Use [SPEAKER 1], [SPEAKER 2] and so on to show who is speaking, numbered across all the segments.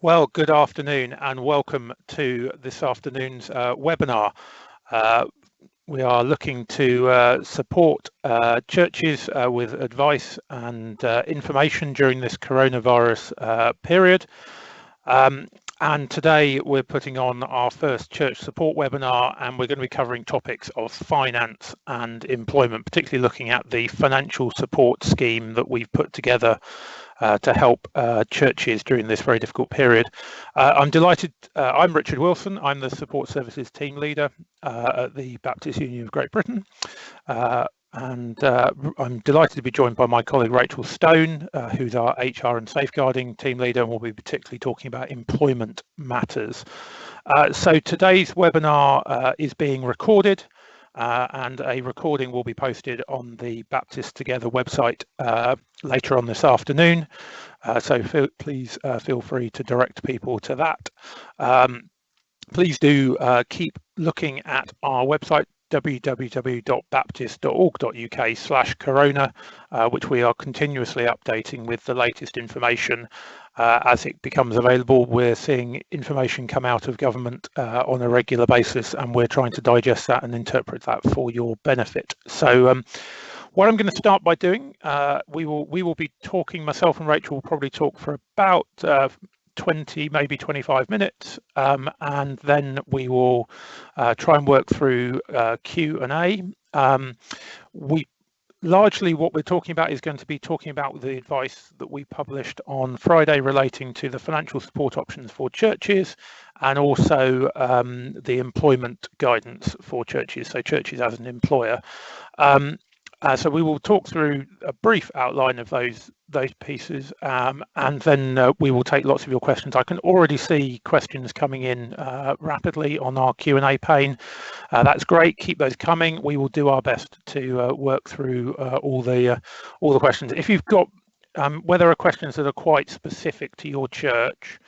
[SPEAKER 1] Well, good afternoon and welcome to this afternoon's webinar. We are looking to support churches with advice and information during this coronavirus period. And today we're putting on our first church support webinar, and we're going to be covering topics of finance and employment, particularly looking at the financial support scheme that we've put together to help churches during this very difficult period. I'm delighted. I'm Richard Wilson. I'm the Support Services Team Leader at the Baptist Union of Great Britain. And I'm delighted to be joined by my colleague Rachel Stone, who's our HR and Safeguarding Team Leader, and we'll be particularly talking about employment matters. So today's webinar is being recorded, and a recording will be posted on the Baptist Together website later on this afternoon. So please feel free to direct people to that. Please do keep looking at our website, www.baptist.org.uk/corona, which we are continuously updating with the latest information as it becomes available. We're seeing information come out of government on a regular basis, and we're trying to digest that and interpret that for your benefit. So what I'm going to start by doing, we will be talking, myself and Rachel will probably talk for about 20, maybe 25 minutes, and then we will try and work through Q&A. Largely what we're talking about is going to be talking about the advice that we published on Friday relating to the financial support options for churches, and also the employment guidance for churches, so churches as an employer. So we will talk through a brief outline of those pieces, and then we will take lots of your questions. I can already see questions coming in rapidly on our Q&A pane. That's great. Keep those coming. We will do our best to work through all the questions. If you've got where there are questions that are quite specific to your church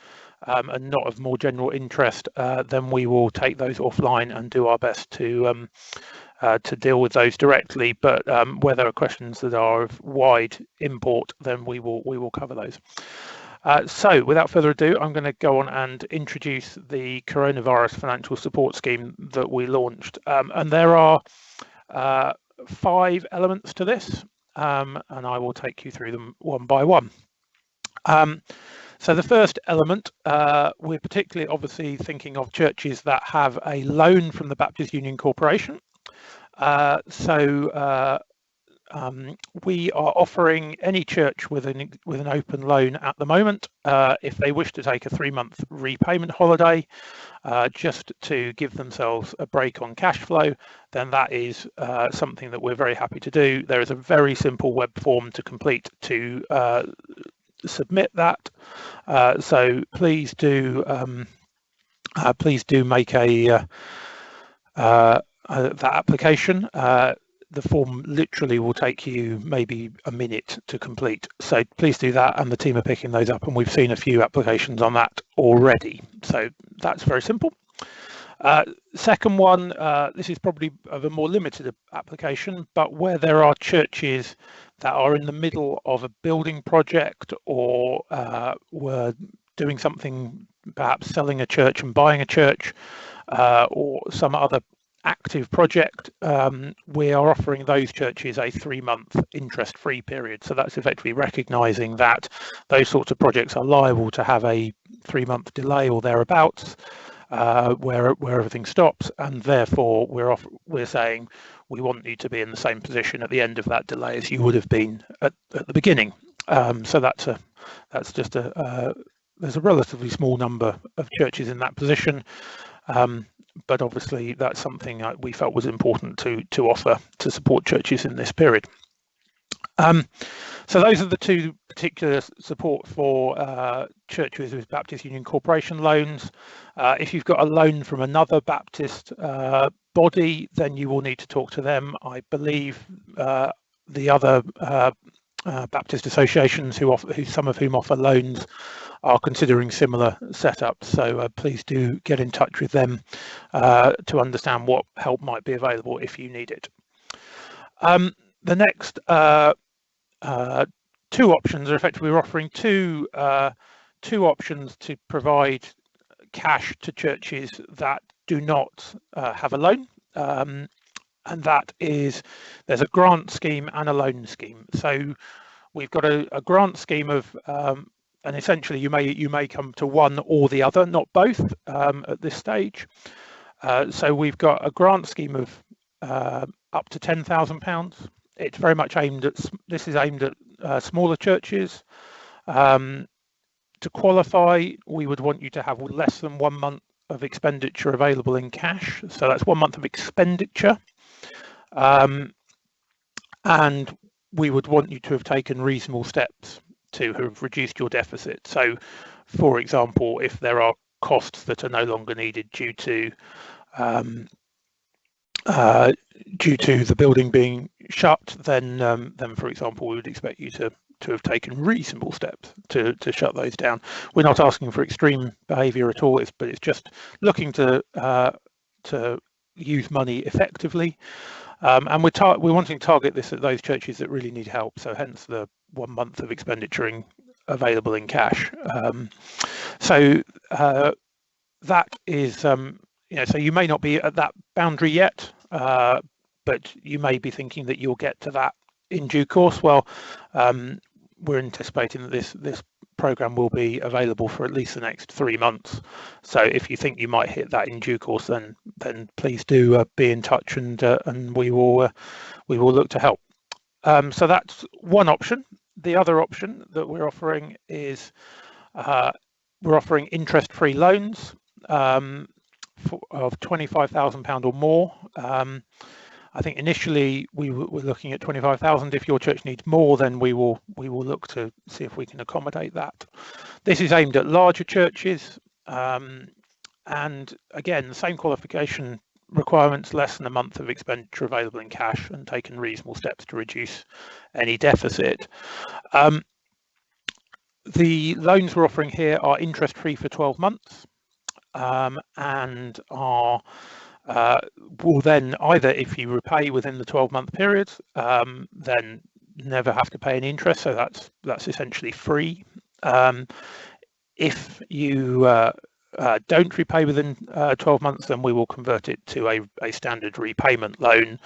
[SPEAKER 1] and not of more general interest, then we will take those offline and do our best to deal with those directly, but where there are questions that are of wide import, then we will cover those. So without further ado, I'm going to go on and introduce the coronavirus financial support scheme that we launched, and there are 5 elements to this, and I will take you through them one by one. So the first element, we're particularly obviously thinking of churches that have a loan from the Baptist Union Corporation. We are offering any church with an open loan at the moment, if they wish to take a 3-month repayment holiday, just to give themselves a break on cash flow, then that is something that we're very happy to do. There is a very simple web form to complete to submit that. So please do make that application. The form literally will take you maybe a minute to complete, so please do that, and the team are picking those up, and we've seen a few applications on that already, so that's very simple. Second one, this is probably of a more limited application, but where there are churches that are in the middle of a building project, or were doing something, perhaps selling a church and buying a church, or some other active project, we are offering those churches a 3-month interest-free period. So that's effectively recognising that those sorts of projects are liable to have a 3-month delay or thereabouts, where everything stops, and therefore we're saying we want you to be in the same position at the end of that delay as you would have been at the beginning. So that's just there's a relatively small number of churches in that position. But obviously that's something we felt was important to offer to support churches in this period. So those are the 2 particular support for churches with Baptist Union Corporation loans. If you've got a loan from another Baptist body, then you will need to talk to them. I believe the other Baptist associations who some of whom offer loans are considering similar setups, so please do get in touch with them to understand what help might be available if you need it. The next 2 options are effectively we're offering 2 two options to provide cash to churches that do not have a loan, and that is there's a grant scheme and a loan scheme. So we've got a grant scheme of and essentially you may come to one or the other, not both at this stage. So we've got a grant scheme of up to £10,000. It's very much aimed at smaller churches. To qualify, we would want you to have less than 1 month of expenditure available in cash. So that's 1 month of expenditure. And we would want you to have taken reasonable steps to have reduced your deficit. So, for example, if there are costs that are no longer needed due to the building being shut, then for example, we would expect you to have taken reasonable steps to shut those down. We're not asking for extreme behaviour at all, but it's just looking to use money effectively. And we're wanting to target this at those churches that really need help. So hence the 1 month of expenditure available in cash. So that is, so you may not be at that boundary yet, but you may be thinking that you'll get to that in due course. Well, we're anticipating that this program will be available for at least the next 3 months. So if you think you might hit that in due course, then please do be in touch, and we will look to help. So that's one option. The other option that we're offering is we're offering interest-free loans of £25,000 or more. I think initially we're looking at 25,000. If your church needs more, then we will look to see if we can accommodate that. This is aimed at larger churches, and again, the same qualification requirements: less than 1 month of expenditure available in cash, and taken reasonable steps to reduce any deficit. The loans we're offering here are interest-free for 12 months, and are will then either, if you repay within the 12-month period, then never have to pay any interest, so that's essentially free. If you don't repay within 12 months, then we will convert it to a standard repayment loan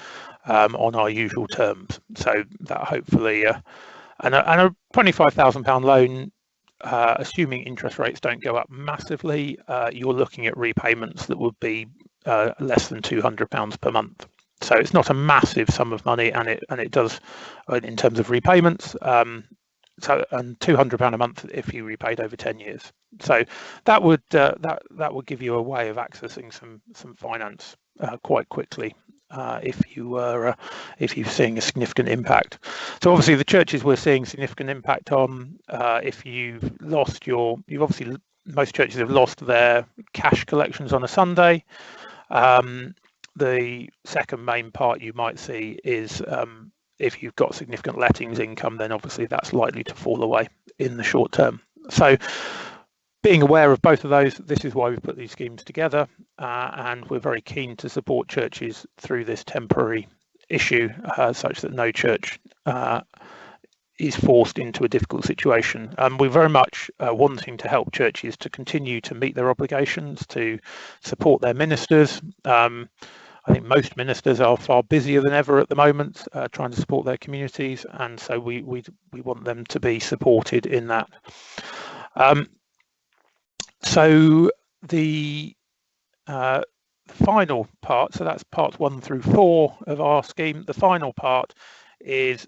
[SPEAKER 1] on our usual terms. So that hopefully, and a £25,000 loan, assuming interest rates don't go up massively, you're looking at repayments that would be less than £200 per month. So it's not a massive sum of money, and it does, in terms of repayments, and £200 a month if you repaid over 10 years. So that would give you a way of accessing some finance quite quickly if you're seeing a significant impact. So obviously the churches we're seeing significant impact on, if most churches have lost their cash collections on a Sunday. The second main part you might see is if you've got significant lettings income, then obviously that's likely to fall away in the short term. So being aware of both of those, this is why we've put these schemes together, and we're very keen to support churches through this temporary issue, such that no church is forced into a difficult situation. We're very much wanting to help churches to continue to meet their obligations, to support their ministers. I think most ministers are far busier than ever at the moment, trying to support their communities, and so we want them to be supported in that. So the final part, so that's parts 1 through 4 of our scheme. The final part is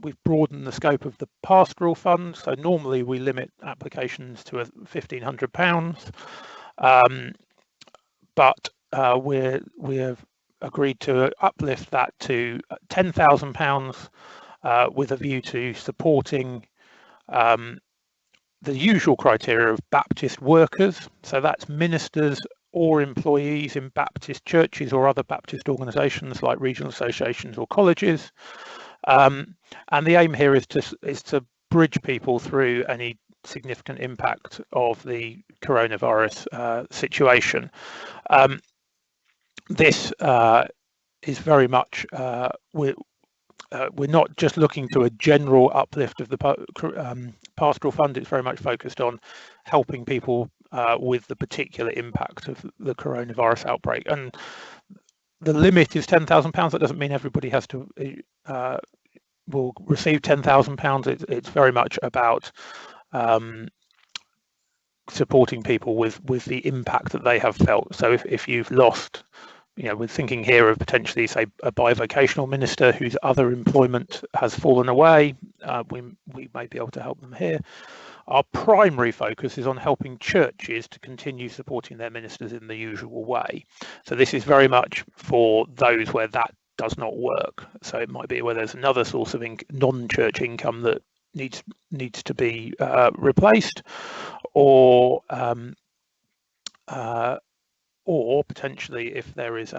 [SPEAKER 1] we've broadened the scope of the pastoral fund. So normally we limit applications to £1,500, but we have agreed to uplift that to £10,000 with a view to supporting the usual criteria of Baptist workers. So that's ministers or employees in Baptist churches or other Baptist organisations like regional associations or colleges. And the aim here is to bridge people through any significant impact of the coronavirus situation. This is very much we're not just looking to a general uplift of the pastoral fund. It's very much focused on helping people with the particular impact of the coronavirus outbreak. And the limit is £10,000. That doesn't mean everybody has to will receive £10,000. It's very much about supporting people with the impact that they have felt. So if you've lost, we're thinking here of potentially, say, a bivocational minister whose other employment has fallen away, we may be able to help them here. Our primary focus is on helping churches to continue supporting their ministers in the usual way. So this is very much for those where that does not work. So it might be where there's another source of non-church income that needs to be replaced, or potentially if there is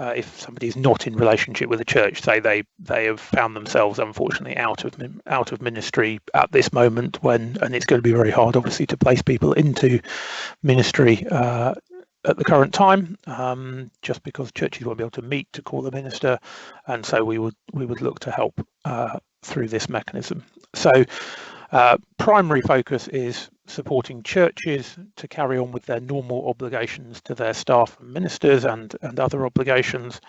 [SPEAKER 1] if somebody is not in relationship with the church, say they have found themselves unfortunately out of ministry at this moment, and it's going to be very hard obviously to place people into ministry at the current time, just because churches won't be able to meet to call the minister, and so we would look to help through this mechanism. So primary focus is supporting churches to carry on with their normal obligations to their staff and ministers and other obligations,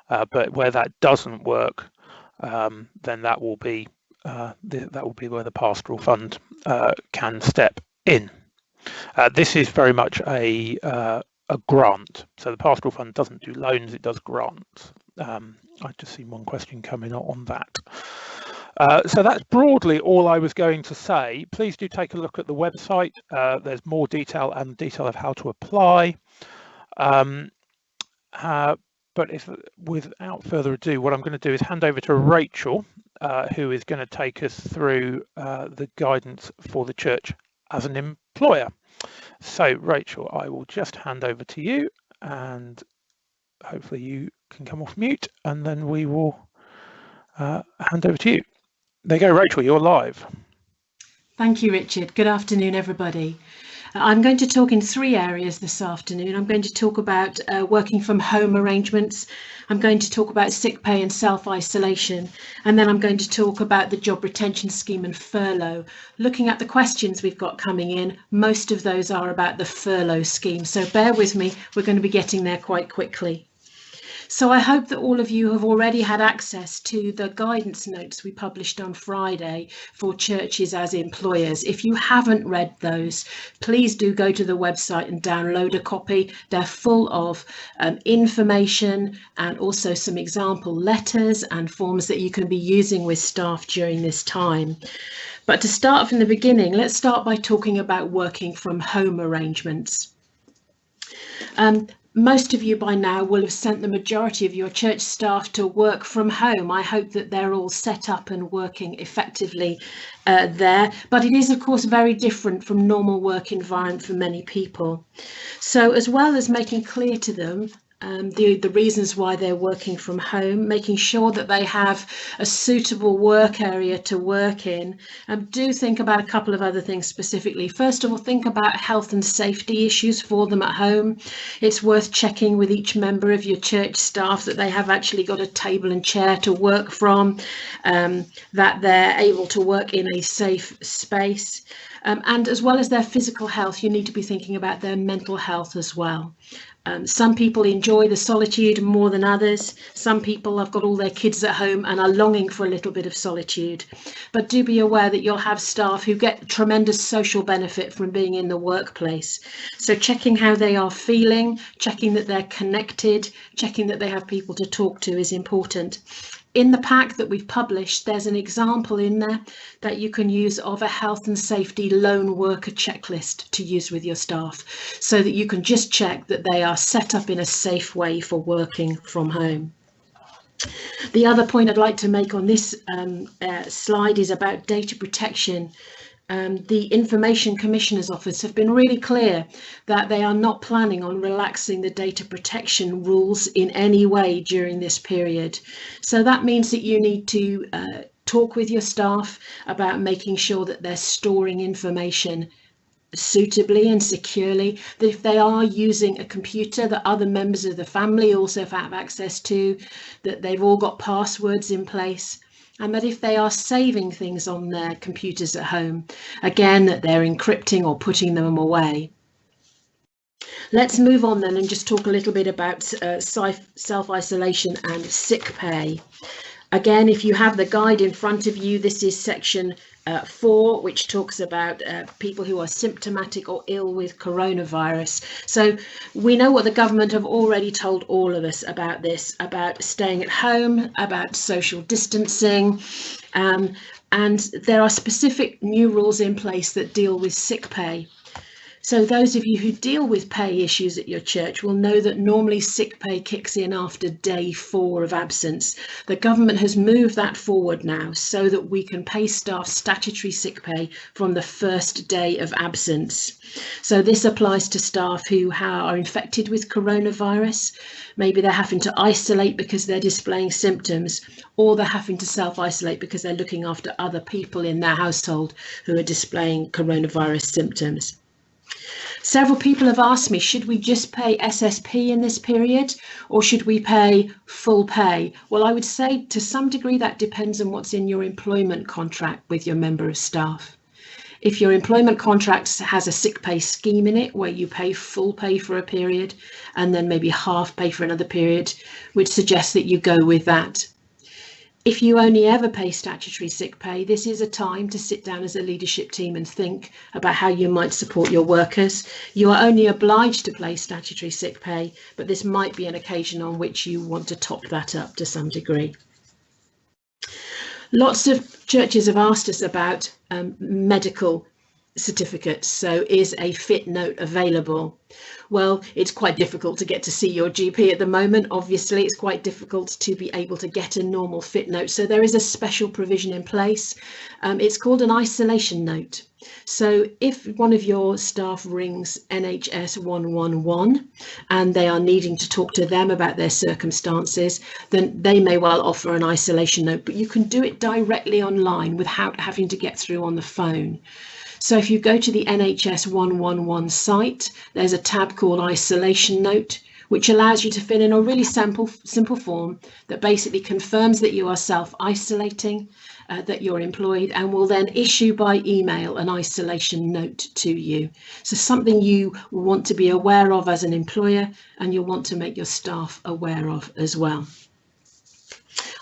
[SPEAKER 1] but where that doesn't work, then that will be where the pastoral fund can step in. This is very much a grant. So the pastoral fund doesn't do loans, it does grants. I've just seen one question coming on that. So that's broadly all I was going to say. Please do take a look at the website. There's more detail and detail of how to apply. But without further ado, what I'm going to do is hand over to Rachel, who is going to take us through the guidance for the church as an employer. So Rachel, I will just hand over to you, and hopefully you can come off mute, and then we will hand over to you. There you go, Rachel, you're live.
[SPEAKER 2] Thank you, Richard. Good afternoon, everybody. I'm going to talk in three areas this afternoon. I'm going to talk about working from home arrangements. I'm going to talk about sick pay and self-isolation. And then I'm going to talk about the job retention scheme and furlough. Looking at the questions we've got coming in, most of those are about the furlough scheme. So bear with me, we're going to be getting there quite quickly. So I hope that all of you have already had access to the guidance notes we published on Friday for churches as employers. If you haven't read those, please do go to the website and download a copy. They're full of information and also some example letters and forms that you can be using with staff during this time. But to start from the beginning, let's start by talking about working from home arrangements. Most of you by now will have sent the majority of your church staff to work from home. I hope that they're all set up and working effectively there, but it is of course very different from normal work environment for many people. So as well as making clear to them the reasons why they're working from home, making sure that they have a suitable work area to work in, do think about a couple of other things specifically. First of all, think about health and safety issues for them at home. It's worth checking with each member of your church staff that they have actually got a table and chair to work from, that they're able to work in a safe space. And as well as their physical health, you need to be thinking about their mental health as well. Some people enjoy the solitude more than others. Some people have got all their kids at home and are longing for a little bit of solitude. But do be aware that you'll have staff who get tremendous social benefit from being in the workplace. So checking how they are feeling, checking that they're connected, checking that they have people to talk to is important. In the pack that we've published, there's an example in there that you can use of a health and safety lone worker checklist to use with your staff, so that you can just check that they are set up in a safe way for working from home. The other point I'd like to make on this slide is about data protection. The Information Commissioner's Office have been really clear that they are not planning on relaxing the data protection rules in any way during this period. So that means that you need to talk with your staff about making sure that they're storing information suitably and securely, that if they are using a computer that other members of the family also have access to, that they've all got passwords in place, and that if they are saving things on their computers at home, again, that they're encrypting or putting them away. Let's move on then and just talk a little bit about self-isolation and sick pay. Again, if you have the guide in front of you, this is section 4, which talks about people who are symptomatic or ill with coronavirus. So we know what the government have already told all of us about this, about staying at home, about social distancing, and there are specific new rules in place that deal with sick pay. So those of you who deal with pay issues at your church will know that normally sick pay kicks in after day 4 of absence. The government has moved that forward now so that we can pay staff statutory sick pay from the first day of absence. So this applies to staff who are infected with coronavirus. Maybe they're having to isolate because they're displaying symptoms, or they're having to self-isolate because they're looking after other people in their household who are displaying coronavirus symptoms. Several people have asked me, should we just pay SSP in this period, or should we pay full pay? Well, I would say to some degree that depends on what's in your employment contract with your member of staff. If your employment contract has a sick pay scheme in it where you pay full pay for a period and then maybe half pay for another period, which suggests that you go with that. If you only ever pay statutory sick pay, this is a time to sit down as a leadership team and think about how you might support your workers. You are only obliged to pay statutory sick pay, but this might be an occasion on which you want to top that up to some degree. Lots of churches have asked us about medical certificates. So is a fit note available? Well, it's quite difficult to get to see your GP at the moment. Obviously, it's quite difficult to be able to get a normal fit note. So there is a special provision in place. It's called an isolation note. So if one of your staff rings NHS 111 and they are needing to talk to them about their circumstances, then they may well offer an isolation note, but you can do it directly online without having to get through on the phone. So if you go to the NHS 111 site, there's a tab called Isolation Note, which allows you to fill in a really simple form that basically confirms that you are self-isolating, that you're employed, and will then issue by email an isolation note to you. So something you want to be aware of as an employer, and you'll want to make your staff aware of as well.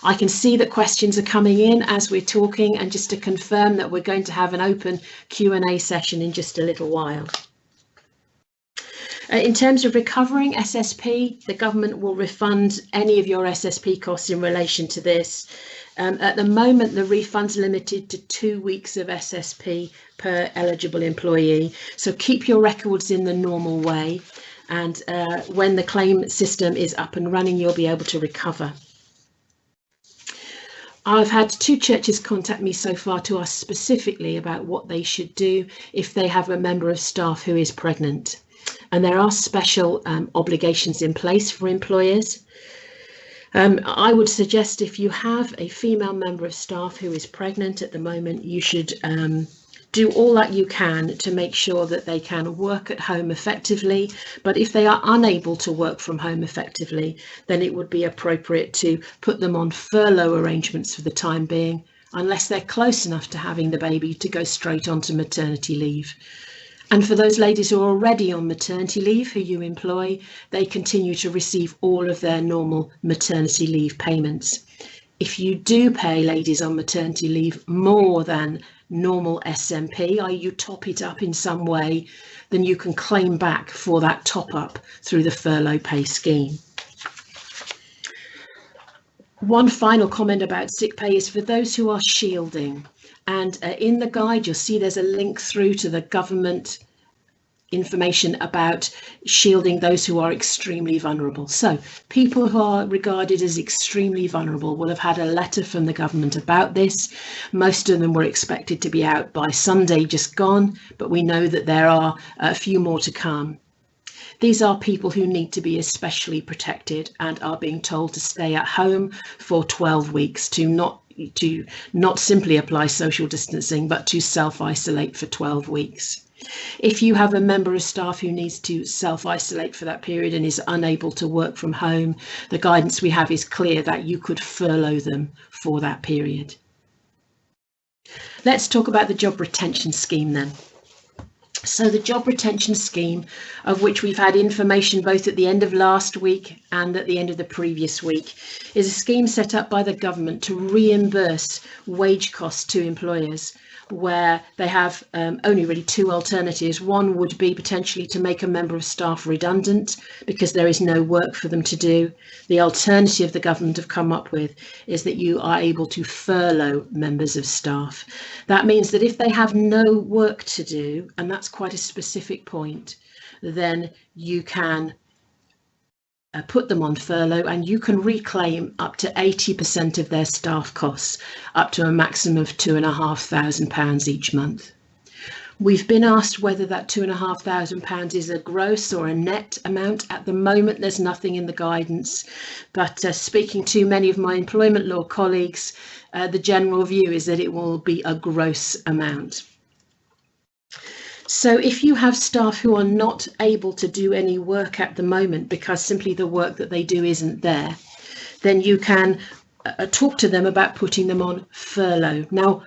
[SPEAKER 2] I can see that questions are coming in as we're talking, and just to confirm that we're going to have an open Q&A session in just a little while. In terms of recovering SSP, the government will refund any of your SSP costs in relation to this. At the moment, the refund's limited to 2 weeks of SSP per eligible employee. So keep your records in the normal way, and when the claim system is up and running, you'll be able to recover. I've had 2 churches contact me so far to ask specifically about what they should do if they have a member of staff who is pregnant. And there are special obligations in place for employers. I would suggest if you have a female member of staff who is pregnant at the moment, you should do all that you can to make sure that they can work at home effectively. But if they are unable to work from home effectively, then it would be appropriate to put them on furlough arrangements for the time being, unless they're close enough to having the baby to go straight onto maternity leave. And for those ladies who are already on maternity leave, who you employ, they continue to receive all of their normal maternity leave payments. If you do pay ladies on maternity leave more than normal SMP, i.e. you top it up in some way, then you can claim back for that top up through the furlough pay scheme. One final comment about sick pay is for those who are shielding. And in the guide, you'll see there's a link through to the government information about shielding those who are extremely vulnerable. So people who are regarded as extremely vulnerable will have had a letter from the government about this. Most of them were expected to be out by Sunday just gone, but we know that there are a few more to come. These are people who need to be especially protected and are being told to stay at home for 12 weeks, to not to not simply apply social distancing, but to self-isolate for 12 weeks. If you have a member of staff who needs to self-isolate for that period and is unable to work from home, the guidance we have is clear that you could furlough them for that period. Let's talk about the job retention scheme then. So the job retention scheme, of which we've had information both at the end of last week and at the end of the previous week, is a scheme set up by the government to reimburse wage costs to employers, where they have only really two alternatives. One would be potentially to make a member of staff redundant because there is no work for them to do. The alternative the government have come up with is that you are able to furlough members of staff. That means that if they have no work to do, and that's quite a specific point, then you can put them on furlough and you can reclaim up to 80% of their staff costs, up to a maximum of £2,500 each month. We've been asked whether that £2,500 is a gross or a net amount. At the moment, there's nothing in the guidance, but speaking to many of my employment law colleagues, the general view is that it will be a gross amount. So if you have staff who are not able to do any work at the moment because simply the work that they do isn't there, then you can talk to them about putting them on furlough. Now,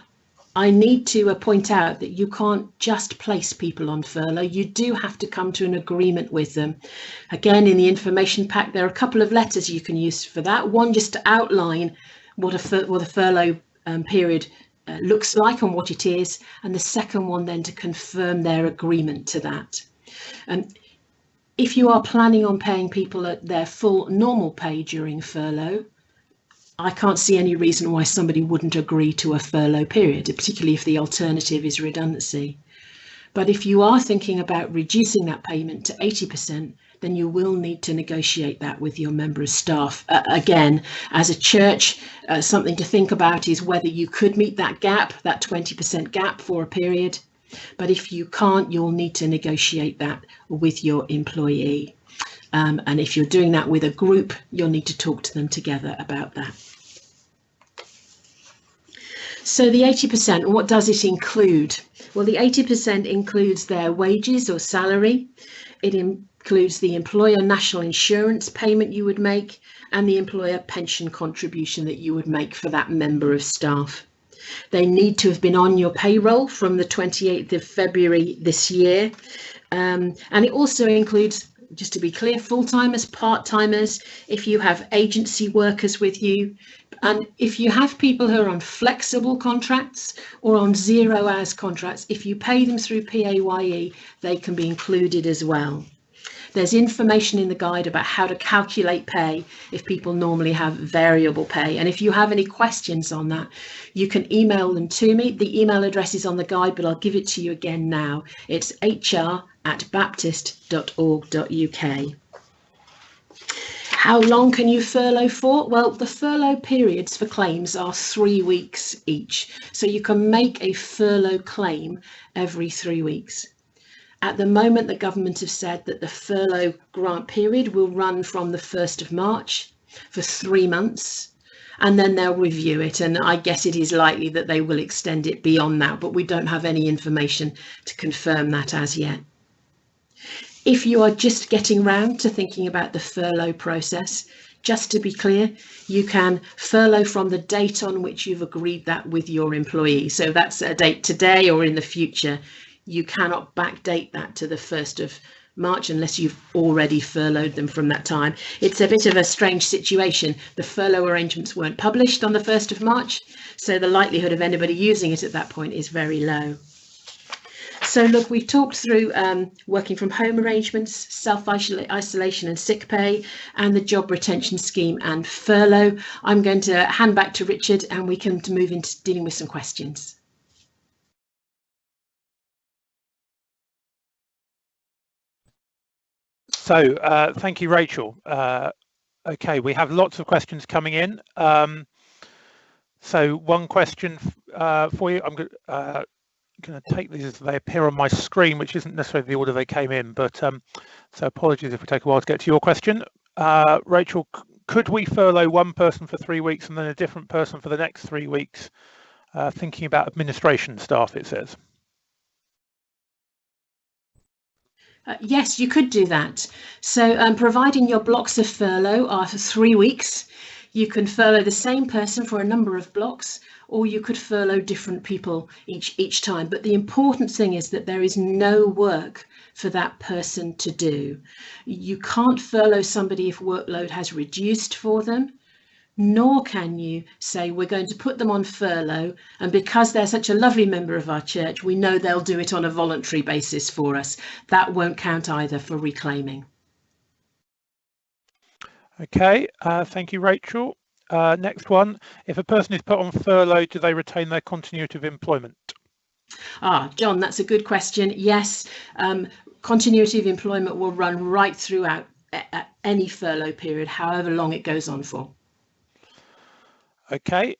[SPEAKER 2] I need to point out that you can't just place people on furlough. You do have to come to an agreement with them. Again, in the information pack, there are a couple of letters you can use for that. One just to outline what a furlough period looks like and what it is, and the second one then to confirm their agreement to that. If you are planning on paying people at their full normal pay during furlough, I can't see any reason why somebody wouldn't agree to a furlough period, particularly if the alternative is redundancy. But if you are thinking about reducing that payment to 80%, then you will need to negotiate that with your member of staff. Again, as a church, something to think about is whether you could meet that gap, that 20% gap for a period. But if you can't, you'll need to negotiate that with your employee. And if you're doing that with a group, you'll need to talk to them together about that. So the 80%, what does it include? Well, the 80% includes their wages or salary. It includes the employer national insurance payment you would make and the employer pension contribution that you would make for that member of staff. They need to have been on your payroll from the 28th of February this year. And it also includes, just to be clear, full-timers, part-timers, if you have agency workers with you, and if you have people who are on flexible contracts or on 0 hours contracts, if you pay them through PAYE, they can be included as well. There's information in the guide about how to calculate pay if people normally have variable pay. And if you have any questions on that, you can email them to me. The email address is on the guide, but I'll give it to you again now. It's hr@baptist.org.uk. How long can you furlough for? Well, the furlough periods for claims are 3 weeks each. So you can make a furlough claim every 3 weeks. At the moment, the government have said that the furlough grant period will run from the 1st of March for 3 months, and then they'll review it. And I guess it is likely that they will extend it beyond that, but we don't have any information to confirm that as yet. If you are just getting round to thinking about the furlough process, just to be clear, you can furlough from the date on which you've agreed that with your employee. So that's a date today or in the future. You cannot backdate that to the 1st of March unless you've already furloughed them from that time. It's a bit of a strange situation. The furlough arrangements weren't published on the 1st of March, so the likelihood of anybody using it at that point is very low. So look, we've talked through working from home arrangements, self-isolation and sick pay, and the job retention scheme and furlough. I'm going to hand back to Richard and we can move into dealing with some questions.
[SPEAKER 1] So thank you, Rachel. Okay, we have lots of questions coming in. So one question for you. I'm going to take these as they appear on my screen, which isn't necessarily the order they came in, but so apologies if we take a while to get to your question. Rachel, could we furlough one person for 3 weeks and then a different person for the next 3 weeks? Thinking about administration staff, it says.
[SPEAKER 2] Yes, you could do that. So providing your blocks of furlough are for 3 weeks, you can furlough the same person for a number of blocks, or you could furlough different people each time. But the important thing is that there is no work for that person to do. You can't furlough somebody if workload has reduced for them, nor can you say we're going to put them on furlough, and because they're such a lovely member of our church, we know they'll do it on a voluntary basis for us. That won't count either for reclaiming.
[SPEAKER 1] Okay, thank you, Rachel. Next one, if a person is put on furlough, do they retain their continuity of employment?
[SPEAKER 2] John, that's a good question. Yes, continuity of employment will run right throughout any furlough period, however long it goes on for.
[SPEAKER 1] Okay,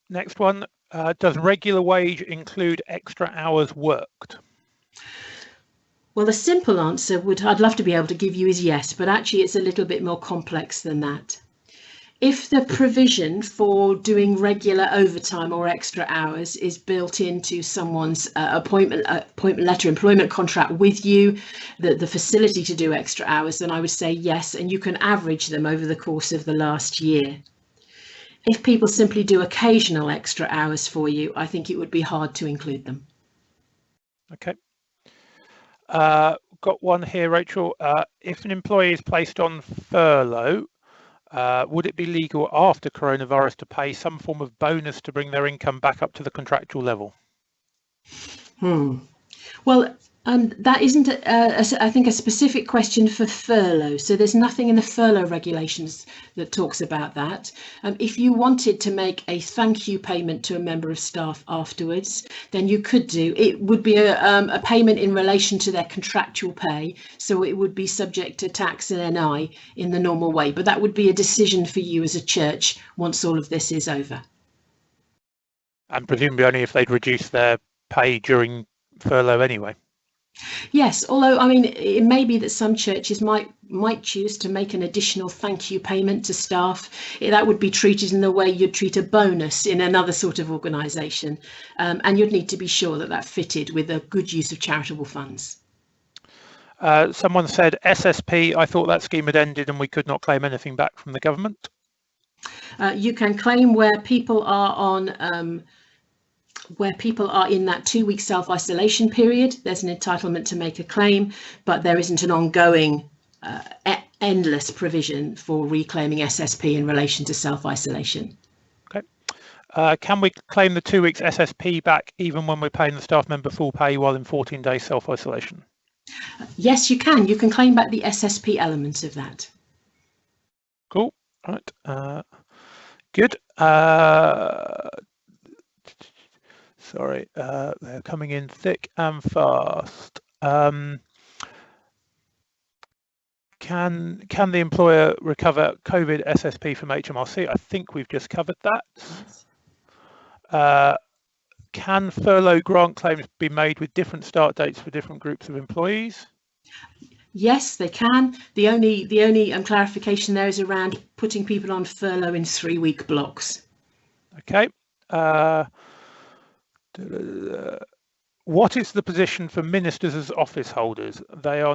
[SPEAKER 1] next one, does regular wage include extra hours worked?
[SPEAKER 2] Well, the simple answer I'd love to be able to give you is yes, but actually it's a little bit more complex than that. If the provision for doing regular overtime or extra hours is built into someone's appointment letter, employment contract with you, the facility to do extra hours, then I would say yes, and you can average them over the course of the last year. If people simply do occasional extra hours for you, I think it would be hard to include them.
[SPEAKER 1] Okay. Got one here, Rachel. If an employee is placed on furlough, would it be legal after coronavirus to pay some form of bonus to bring their income back up to the contractual level?
[SPEAKER 2] Well, that isn't, I think, a specific question for furlough. So there's nothing in the furlough regulations that talks about that. If you wanted to make a thank you payment to a member of staff afterwards, then you could do. It would be a payment in relation to their contractual pay. So it would be subject to tax and NI in the normal way. But that would be a decision for you as a church once all of this is over.
[SPEAKER 1] And presumably only if they'd reduce their pay during furlough anyway.
[SPEAKER 2] Yes, although I mean it may be that some churches might choose to make an additional thank you payment to staff. That would be treated in the way you'd treat a bonus in another sort of organisation, and you'd need to be sure that that fitted with a good use of charitable funds.
[SPEAKER 1] Someone said SSP, I thought that scheme had ended and we could not claim anything back from the government.
[SPEAKER 2] You can claim where people are on in that 2-week self-isolation period. There's an entitlement to make a claim, but there isn't an ongoing endless provision for reclaiming SSP in relation to self-isolation.
[SPEAKER 1] Okay. Can we claim the 2 weeks SSP back even when we're paying the staff member full pay while in 14 days self-isolation?
[SPEAKER 2] Yes, you can. You can claim back the SSP element of that.
[SPEAKER 1] Cool. Right. Good. Sorry, they're coming in thick and fast. Can the employer recover COVID SSP from HMRC? I think we've just covered that. Yes. Can furlough grant claims be made with different start dates for different groups of employees?
[SPEAKER 2] Yes, they can. The only clarification there is around putting people on furlough in 3-week blocks.
[SPEAKER 1] Okay. What is the position for ministers as office holders? Are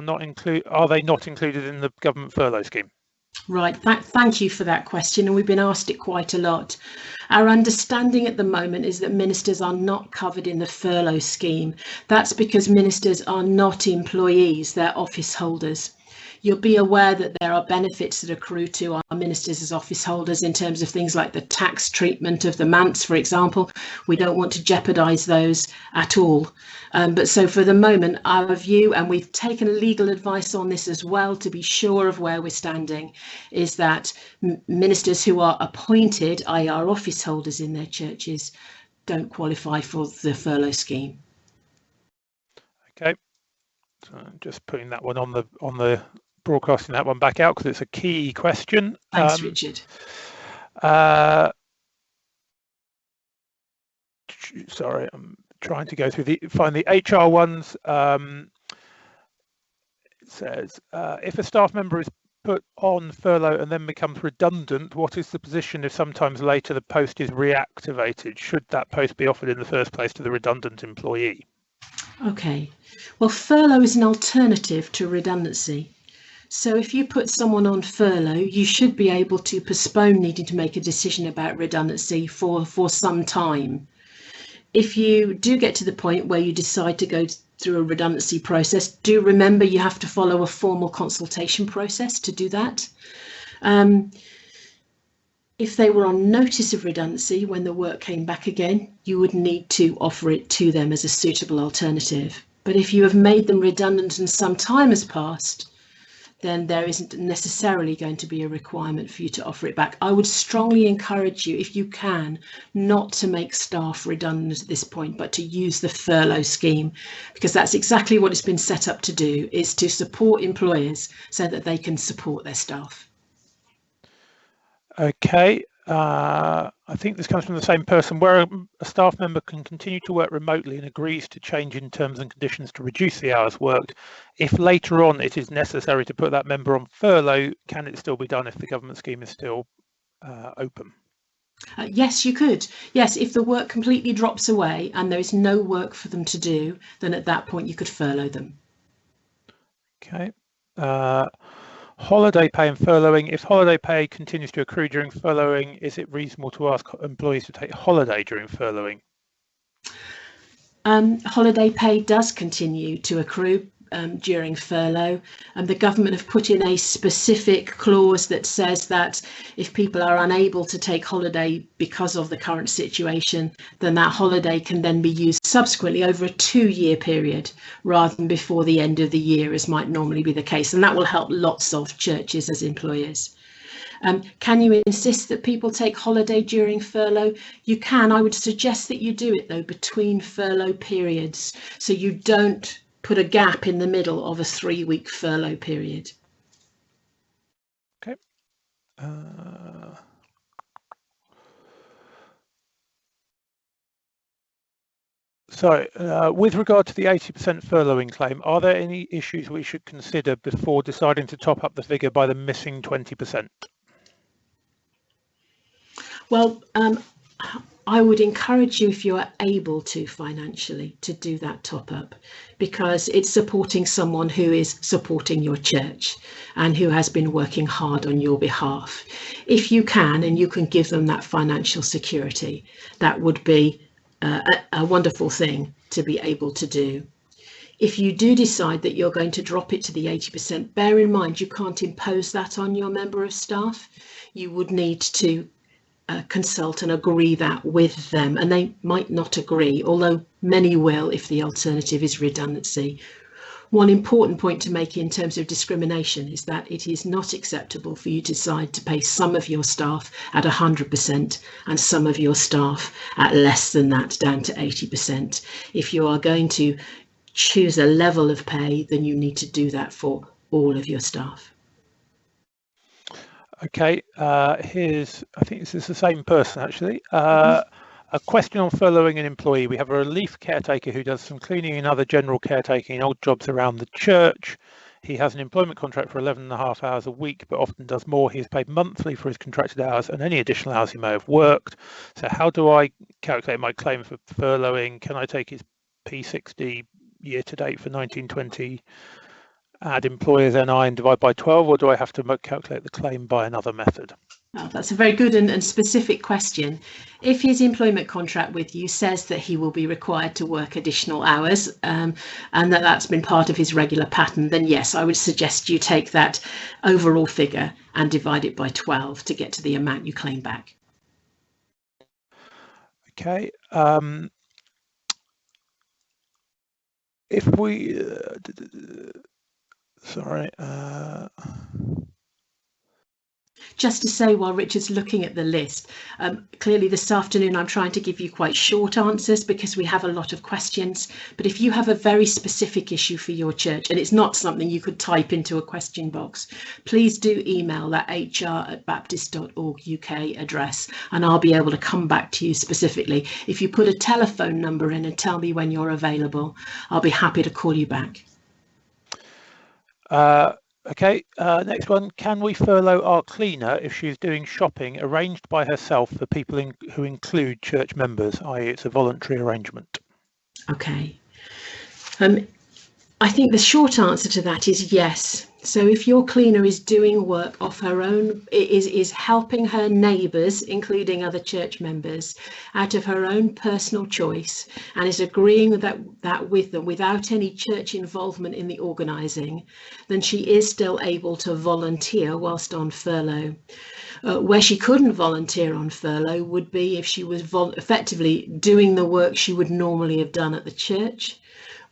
[SPEAKER 1] they not included in the government furlough scheme?
[SPEAKER 2] Right, thank you for that question, and we've been asked it quite a lot. Our understanding at the moment is that ministers are not covered in the furlough scheme. That's because ministers are not employees, they're office holders. You'll be aware that there are benefits that accrue to our ministers as office holders in terms of things like the tax treatment of the MANTs, for example. We don't want to jeopardise those at all. But so for the moment, our view, and we've taken legal advice on this as well to be sure of where we're standing, is that ministers who are appointed, i.e. our office holders in their churches, don't qualify for the furlough scheme.
[SPEAKER 1] Okay, so I'm just putting that one on the broadcasting that one back out because it's a key question.
[SPEAKER 2] Thanks, Richard.
[SPEAKER 1] Sorry, I'm trying to go through find the HR ones. It says if a staff member is put on furlough and then becomes redundant, what is the position if sometimes later the post is reactivated? Should that post be offered in the first place to the redundant employee?
[SPEAKER 2] Okay, well, furlough is an alternative to redundancy. So if you put someone on furlough, you should be able to postpone needing to make a decision about redundancy for some time. If you do get to the point where you decide to go through a redundancy process, do remember you have to follow a formal consultation process to do that. If they were on notice of redundancy when the work came back again, you would need to offer it to them as a suitable alternative. But if you have made them redundant and some time has passed, then there isn't necessarily going to be a requirement for you to offer it back. I would strongly encourage you, if you can, not to make staff redundant at this point, but to use the furlough scheme, because that's exactly what it's been set up to do, is to support employers so that they can support their staff.
[SPEAKER 1] Okay, I think this comes from the same person. Where a staff member can continue to work remotely and agrees to change in terms and conditions to reduce the hours worked, if later on it is necessary to put that member on furlough, can it still be done if the government scheme is still open?
[SPEAKER 2] Yes, you could. Yes, if the work completely drops away and there is no work for them to do, then at that point you could furlough them.
[SPEAKER 1] Okay. Holiday pay and furloughing. If holiday pay continues to accrue during furloughing, is it reasonable to ask employees to take holiday during furloughing?
[SPEAKER 2] Holiday pay does continue to accrue during furlough, and the government have put in a specific clause that says that if people are unable to take holiday because of the current situation, then that holiday can then be used subsequently over a 2-year period rather than before the end of the year, as might normally be the case, and that will help lots of churches as employers. Can you insist that people take holiday during furlough? You can. I would suggest that you do it though between furlough periods, so you don't put a gap in the middle of a 3-week furlough period.
[SPEAKER 1] Okay. With regard to the 80% furloughing claim, are there any issues we should consider before deciding to top up the figure by the missing 20%?
[SPEAKER 2] Well, I would encourage you, if you are able to financially, to do that top up, because it's supporting someone who is supporting your church and who has been working hard on your behalf. If you can, and you can give them that financial security, that would be a wonderful thing to be able to do. If you do decide that you're going to drop it to the 80%, bear in mind you can't impose that on your member of staff. You would need to consult and agree that with them, and they might not agree, although many will if the alternative is redundancy. One important point to make in terms of discrimination is that it is not acceptable for you to decide to pay some of your staff at 100% and some of your staff at less than that, down to 80%. If you are going to choose a level of pay, then you need to do that for all of your staff.
[SPEAKER 1] Okay, I think this is the same person actually. A question on furloughing an employee. We have a relief caretaker who does some cleaning and other general caretaking in odd jobs around the church. He has an employment contract for 11.5 hours a week, but often does more. He is paid monthly for his contracted hours and any additional hours he may have worked. So how do I calculate my claim for furloughing? Can I take his P60 year to date for 1920, add employer's NI and divide by 12, or do I have to calculate the claim by another method?
[SPEAKER 2] Oh, that's a very good and specific question. If his employment contract with you says that he will be required to work additional hours and that's been part of his regular pattern, then yes, I would suggest you take that overall figure and divide it by 12 to get to the amount you claim back.
[SPEAKER 1] Okay. If we, sorry.
[SPEAKER 2] Just to say, while Richard's looking at the list, clearly this afternoon I'm trying to give you quite short answers because we have a lot of questions. But if you have a very specific issue for your church and it's not something you could type into a question box, please do email that hr@baptist.org.uk address and I'll be able to come back to you specifically. If you put a telephone number in and tell me when you're available, I'll be happy to call you back.
[SPEAKER 1] Okay, next one. Can we furlough our cleaner if she's doing shopping arranged by herself for people who include church members, i.e. it's a voluntary arrangement?
[SPEAKER 2] Okay. I think the short answer to that is yes. So if your cleaner is doing work of her own, is helping her neighbours, including other church members, out of her own personal choice, and is agreeing with that with them without any church involvement in the organising, then she is still able to volunteer whilst on furlough. Where she couldn't volunteer on furlough would be if she was effectively doing the work she would normally have done at the church,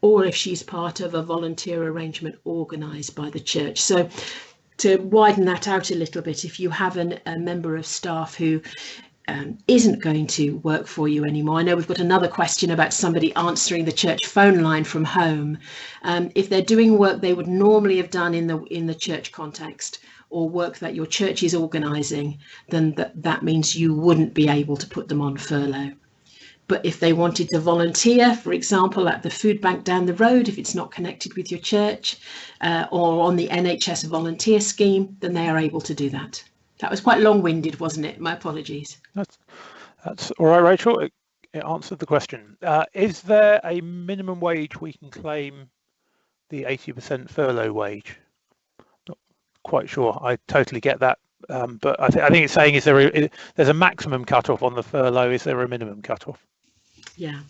[SPEAKER 2] or if she's part of a volunteer arrangement organised by the church. So to widen that out a little bit, if you have a member of staff who isn't going to work for you anymore. I know we've got another question about somebody answering the church phone line from home. If they're doing work they would normally have done in the church context, or work that your church is organising, then that means you wouldn't be able to put them on furlough. But if they wanted to volunteer, for example, at the food bank down the road, if it's not connected with your church, or on the NHS volunteer scheme, then they are able to do that. That was quite long-winded, wasn't it? My apologies.
[SPEAKER 1] That's all right, Rachel. It answered the question. Is there a minimum wage we can claim the 80% furlough wage? Not quite sure. I totally get that. But I think it's saying, there's a maximum cutoff on the furlough? Is there a minimum cutoff?
[SPEAKER 2] Yeah,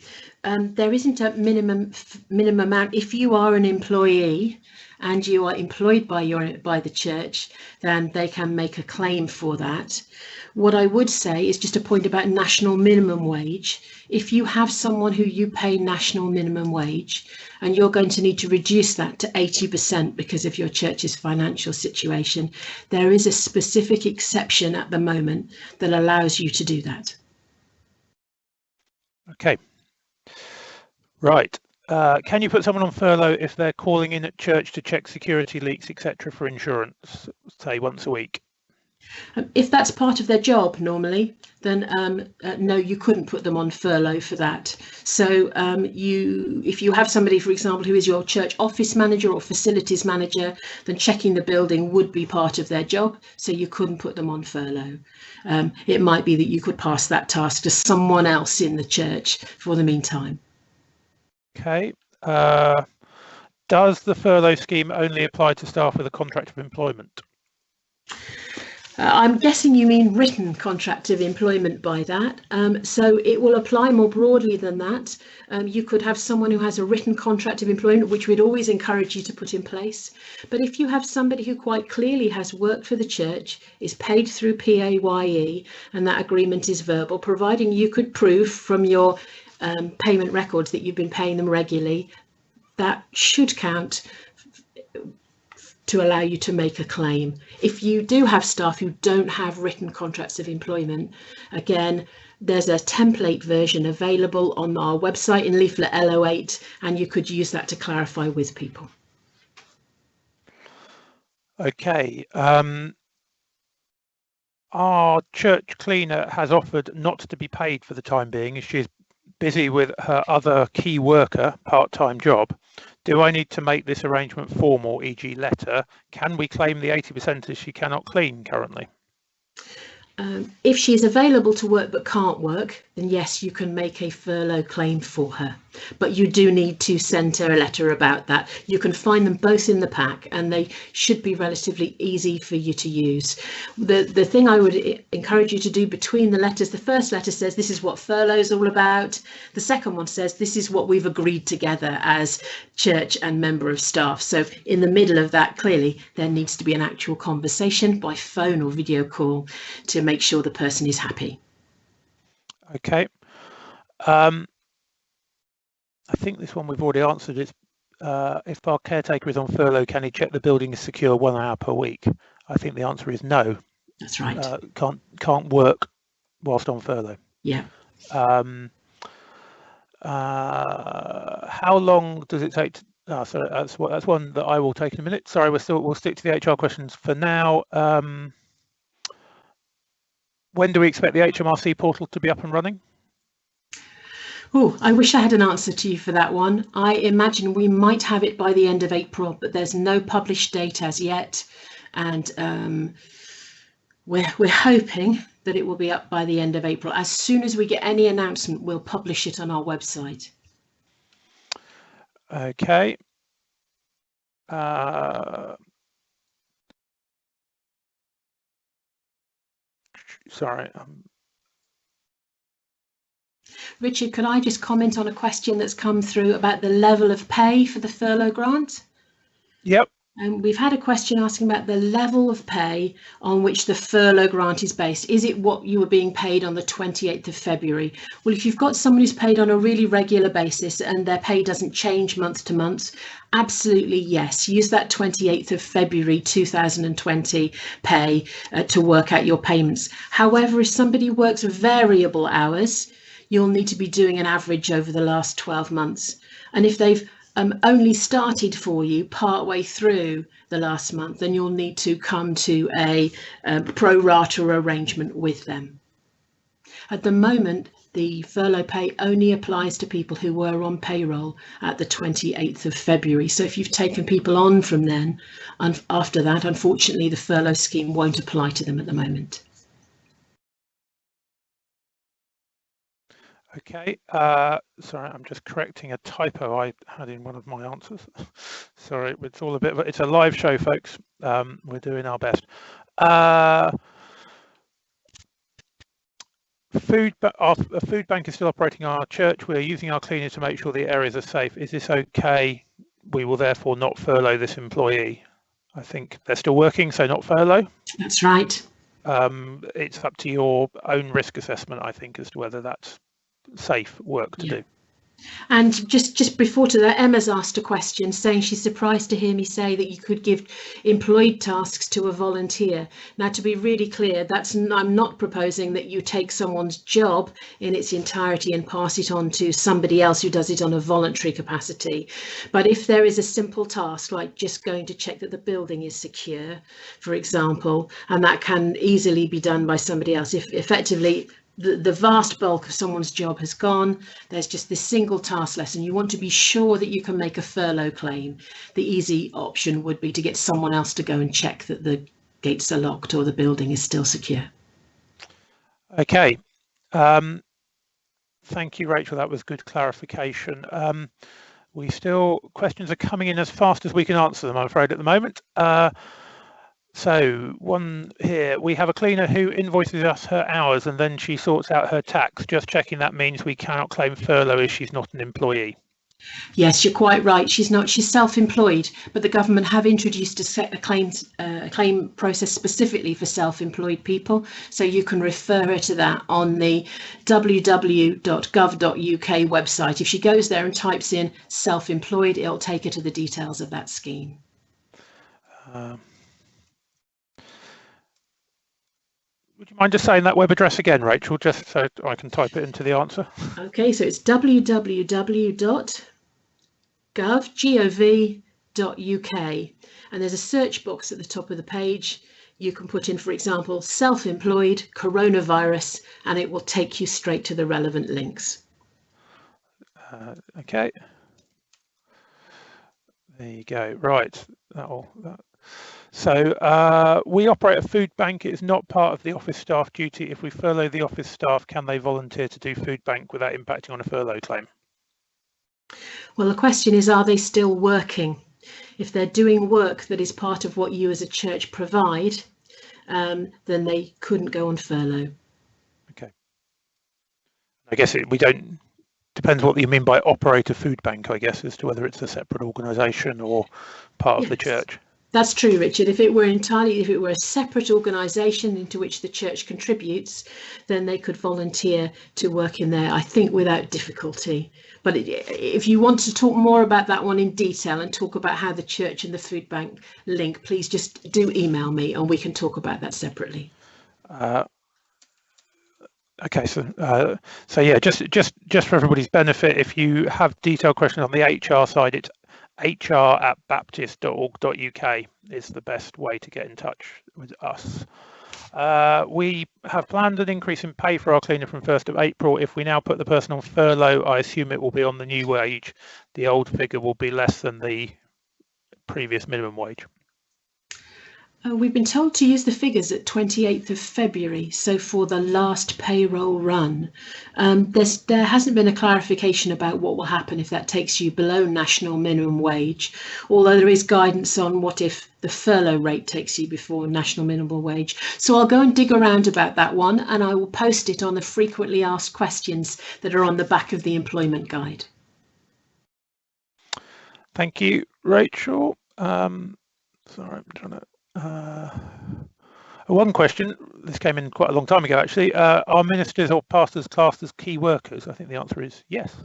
[SPEAKER 2] there isn't a minimum amount. If you are an employee and you are employed by the church, then they can make a claim for that. What I would say is just a point about national minimum wage. If you have someone who you pay national minimum wage and you're going to need to reduce that to 80% because of your church's financial situation, there is a specific exception at the moment that allows you to do that.
[SPEAKER 1] Okay. Right. Can you put someone on furlough if they're calling in at church to check security leaks, etc., for insurance, say once a week?
[SPEAKER 2] If that's part of their job normally, then no, you couldn't put them on furlough for that. So if you have somebody, for example, who is your church office manager or facilities manager, then checking the building would be part of their job. So you couldn't put them on furlough. It might be that you could pass that task to someone else in the church for the meantime.
[SPEAKER 1] Okay. Does the furlough scheme only apply to staff with a contract of employment?
[SPEAKER 2] I'm guessing you mean written contract of employment by that. So it will apply more broadly than that. You could have someone who has a written contract of employment, which we'd always encourage you to put in place. But if you have somebody who quite clearly has worked for the church, is paid through PAYE, and that agreement is verbal, providing you could prove from your payment records that you've been paying them regularly, that should count to allow you to make a claim. If you do have staff who don't have written contracts of employment, again, there's a template version available on our website in leaflet L08, and you could use that to clarify with people.
[SPEAKER 1] Okay. Our church cleaner has offered not to be paid for the time being as she's busy with her other key worker part-time job. Do I need to make this arrangement formal, e.g. letter? Can we claim the 80% as she cannot clean currently?
[SPEAKER 2] If she is available to work but can't work, then yes, you can make a furlough claim for her. But you do need to send her a letter about that. You can find them both in the pack, and they should be relatively easy for you to use. The thing I would encourage you to do between the letters, the first letter says this is what furlough is all about. The second one says this is what we've agreed together as church and member of staff. So in the middle of that, clearly there needs to be an actual conversation by phone or video call to make sure the person is happy.
[SPEAKER 1] Okay. I think this one we've already answered. Is if our caretaker is on furlough, can he check the building is secure 1 hour per week? I think the answer is no.
[SPEAKER 2] That's right.
[SPEAKER 1] Can't work whilst on furlough.
[SPEAKER 2] Yeah.
[SPEAKER 1] How long does it take to, so that's one that I will take in a minute. Sorry, we'll stick to the HR questions for now. When do we expect the HMRC portal to be up and running?
[SPEAKER 2] Oh, I wish I had an answer to you for that one. I imagine we might have it by the end of April, but there's no published date as yet. And we're hoping that it will be up by the end of April. As soon as we get any announcement, we'll publish it on our website.
[SPEAKER 1] Okay. Sorry.
[SPEAKER 2] Richard, could I just comment on a question that's come through about the level of pay for the furlough grant?
[SPEAKER 1] Yep.
[SPEAKER 2] And we've had a question asking about the level of pay on which the furlough grant is based. Is it what you were being paid on the 28th of February? Well, if you've got someone who's paid on a really regular basis and their pay doesn't change month to month, absolutely yes. Use that 28th of February 2020 pay to work out your payments. However, if somebody works variable hours, you'll need to be doing an average over the last 12 months. And if they've only started for you partway through the last month, then you'll need to come to a pro rata arrangement with them. At the moment, the furlough pay only applies to people who were on payroll at the 28th of February. So if you've taken people on from then, and after that, unfortunately, the furlough scheme won't apply to them at the moment.
[SPEAKER 1] Okay, sorry, I'm just correcting a typo I had in one of my answers. Sorry, it's all a bit, it's a live show, folks. We're doing our best. A food bank is still operating our church. We're using our cleaners to make sure the areas are safe. Is this okay? We will therefore not furlough this employee. I think they're still working, so not furlough.
[SPEAKER 2] That's right.
[SPEAKER 1] It's up to your own risk assessment, I think, as to whether that's safe work to do.
[SPEAKER 2] And just before to that, Emma's asked a question saying she's surprised to hear me say that you could give employed tasks to a volunteer. Now, to be really clear, I'm not proposing that you take someone's job in its entirety and pass it on to somebody else who does it on a voluntary capacity. But if there is a simple task like just going to check that the building is secure, for example, and that can easily be done by somebody else, if effectively the vast bulk of someone's job has gone, there's just this single task less, and you want to be sure that you can make a furlough claim. The easy option would be to get someone else to go and check that the gates are locked or the building is still secure.
[SPEAKER 1] Okay. Thank you, Rachel. That was good clarification. Questions are coming in as fast as we can answer them, I'm afraid, at the moment. So one here, we have a cleaner who invoices us her hours and then she sorts out her tax. Just checking that means we cannot claim furlough as she's not an employee.
[SPEAKER 2] Yes, you're quite right. She's not. She's self-employed, but the government have introduced a claim process specifically for self-employed people. So you can refer her to that on the www.gov.uk website. If she goes there and types in self-employed, it'll take her to the details of that scheme.
[SPEAKER 1] Would you mind just saying that web address again, Rachel, just so I can type it into the answer?
[SPEAKER 2] Okay, so it's www.gov.uk, and there's a search box at the top of the page. You can put in, for example, self-employed coronavirus, and it will take you straight to the relevant links.
[SPEAKER 1] Okay. There you go. Right. So we operate a food bank. It is not part of the office staff duty. If we furlough the office staff, can they volunteer to do food bank without impacting on a furlough claim?
[SPEAKER 2] Well, the question is, are they still working? If they're doing work that is part of what you as a church provide, then they couldn't go on furlough.
[SPEAKER 1] Okay. I guess depends what you mean by operate a food bank, I guess, as to whether it's a separate organisation or part of the church.
[SPEAKER 2] That's true, Richard. If it were a separate organisation into which the church contributes, then they could volunteer to work in there, I think, without difficulty. But if you want to talk more about that one in detail and talk about how the church and the food bank link, please just do email me and we can talk about that separately.
[SPEAKER 1] Okay, so yeah, just for everybody's benefit, if you have detailed questions on the HR side, it's hr@baptist.org.uk is the best way to get in touch with us. We have planned an increase in pay for our cleaner from 1st of April. If we now put the person on furlough, I assume it will be on the new wage. The old figure will be less than the previous minimum wage.
[SPEAKER 2] We've been told to use the figures at 28th of February, so for the last payroll run. There hasn't been a clarification about what will happen if that takes you below national minimum wage, although there is guidance on what if the furlough rate takes you before national minimum wage. So I'll go and dig around about that one, and I will post it on the frequently asked questions that are on the back of the employment guide.
[SPEAKER 1] Thank you, Rachel. Sorry, I'm trying to... one question, this came in quite a long time ago actually, are ministers or pastors classed as key workers? I think the answer is yes.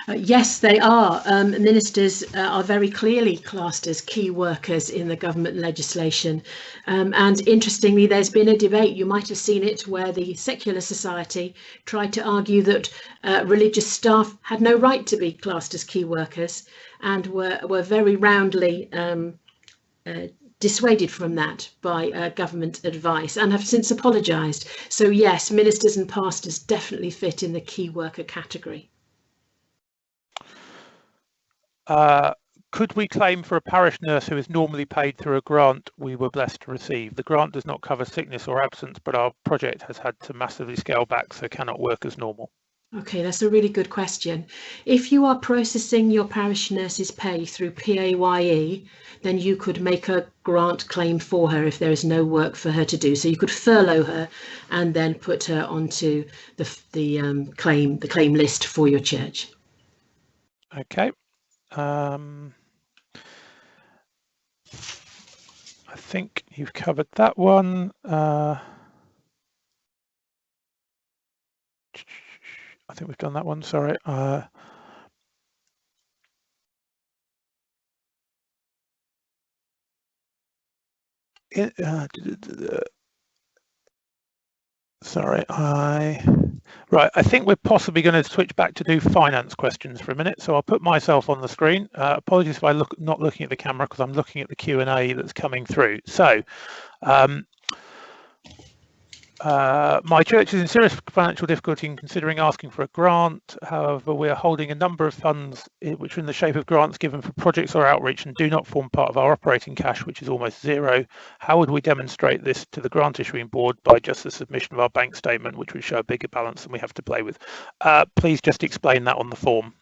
[SPEAKER 2] Yes, they are. Ministers are very clearly classed as key workers in the government legislation. And interestingly, there's been a debate, you might have seen it, where the secular society tried to argue that religious staff had no right to be classed as key workers, and were very roundly dissuaded from that by government advice, and have since apologised. So yes, ministers and pastors definitely fit in the key worker category.
[SPEAKER 1] Could we claim for a parish nurse who is normally paid through a grant we were blessed to receive? The grant does not cover sickness or absence, but our project has had to massively scale back, so cannot work as normal.
[SPEAKER 2] Okay, that's a really good question. If you are processing your parish nurse's pay through PAYE, then you could make a grant claim for her if there is no work for her to do. So you could furlough her and then put her onto the claim list for your church.
[SPEAKER 1] Okay. I think you've covered that one. I think we've done that one, sorry. Sorry, right, I think we're possibly going to switch back to do finance questions for a minute, so I'll put myself on the screen. Apologies if I'm not looking at the camera, because I'm looking at the Q&A that's coming through. So, my church is in serious financial difficulty in considering asking for a grant. However, we are holding a number of funds which are in the shape of grants given for projects or outreach and do not form part of our operating cash, which is almost zero. How would we demonstrate this to the grant issuing board? By just the submission of our bank statement, which would show a bigger balance than we have to play with. Please just explain that on the form.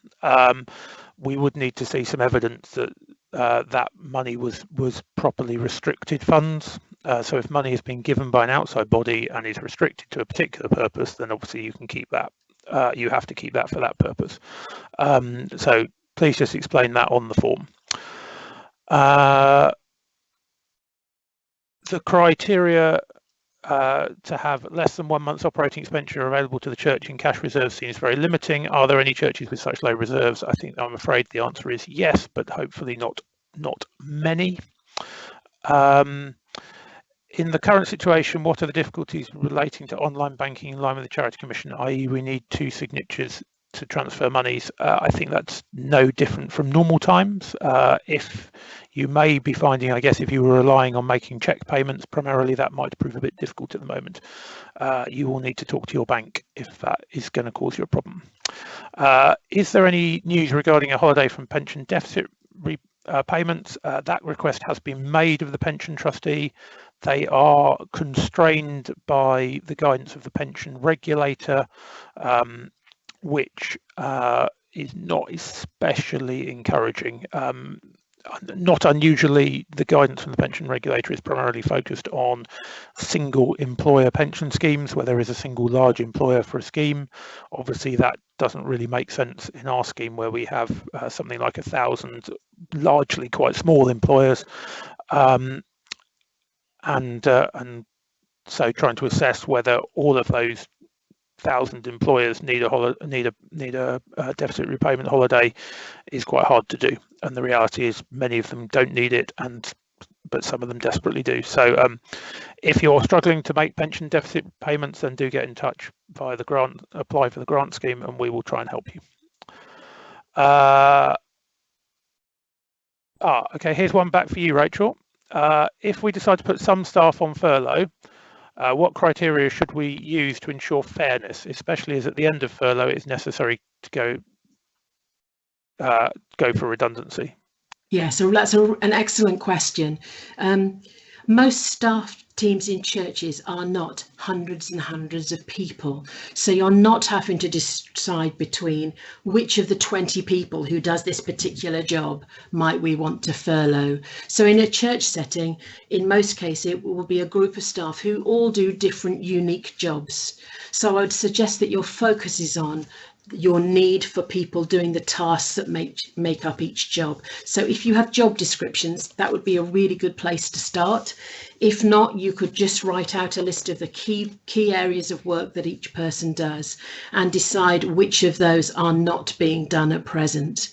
[SPEAKER 1] We would need to see some evidence that that money was properly restricted funds. So if money has been given by an outside body and is restricted to a particular purpose, then obviously you can keep that. You have to keep that for that purpose. So please just explain that on the form. The criteria to have less than 1 month's operating expenditure available to the church in cash reserves seems very limiting. Are there any churches with such low reserves? I think I'm afraid the answer is yes, but hopefully not many. In the current situation, what are the difficulties relating to online banking in line with the Charity Commission, i.e. we need 2 signatures to transfer monies? I think that's no different from normal times. If you may be finding, I guess, if you were relying on making cheque payments primarily, that might prove a bit difficult at the moment. You will need to talk to your bank if that is going to cause you a problem. Is there any news regarding a holiday from pension deficit payments? That request has been made of the pension trustee. They are constrained by the guidance of the pension regulator, which is not especially encouraging. Not unusually, the guidance from the pension regulator is primarily focused on single employer pension schemes where there is a single large employer for a scheme. Obviously, that doesn't really make sense in our scheme where we have something like 1,000 largely quite small employers. And so trying to assess whether all of those 1,000 employers need a deficit repayment holiday is quite hard to do, and the reality is many of them don't need it, but some of them desperately do. So if you're struggling to make pension deficit payments, then do get in touch via the grant, apply for the grant scheme, and we will try and help you. Okay, here's one back for you, Rachel. If we decide to put some staff on furlough, What criteria should we use to ensure fairness, especially as at the end of furlough it is necessary to go for redundancy?
[SPEAKER 2] Yeah, so that's an excellent question. Most staff teams in churches are not hundreds and hundreds of people. So you're not having to decide between which of the 20 people who does this particular job might we want to furlough. So in a church setting, in most cases, it will be a group of staff who all do different unique jobs. So I would suggest that your focus is on your need for people doing the tasks that make up each job. So if you have job descriptions, that would be a really good place to start. If not, you could just write out a list of the key areas of work that each person does and decide which of those are not being done at present.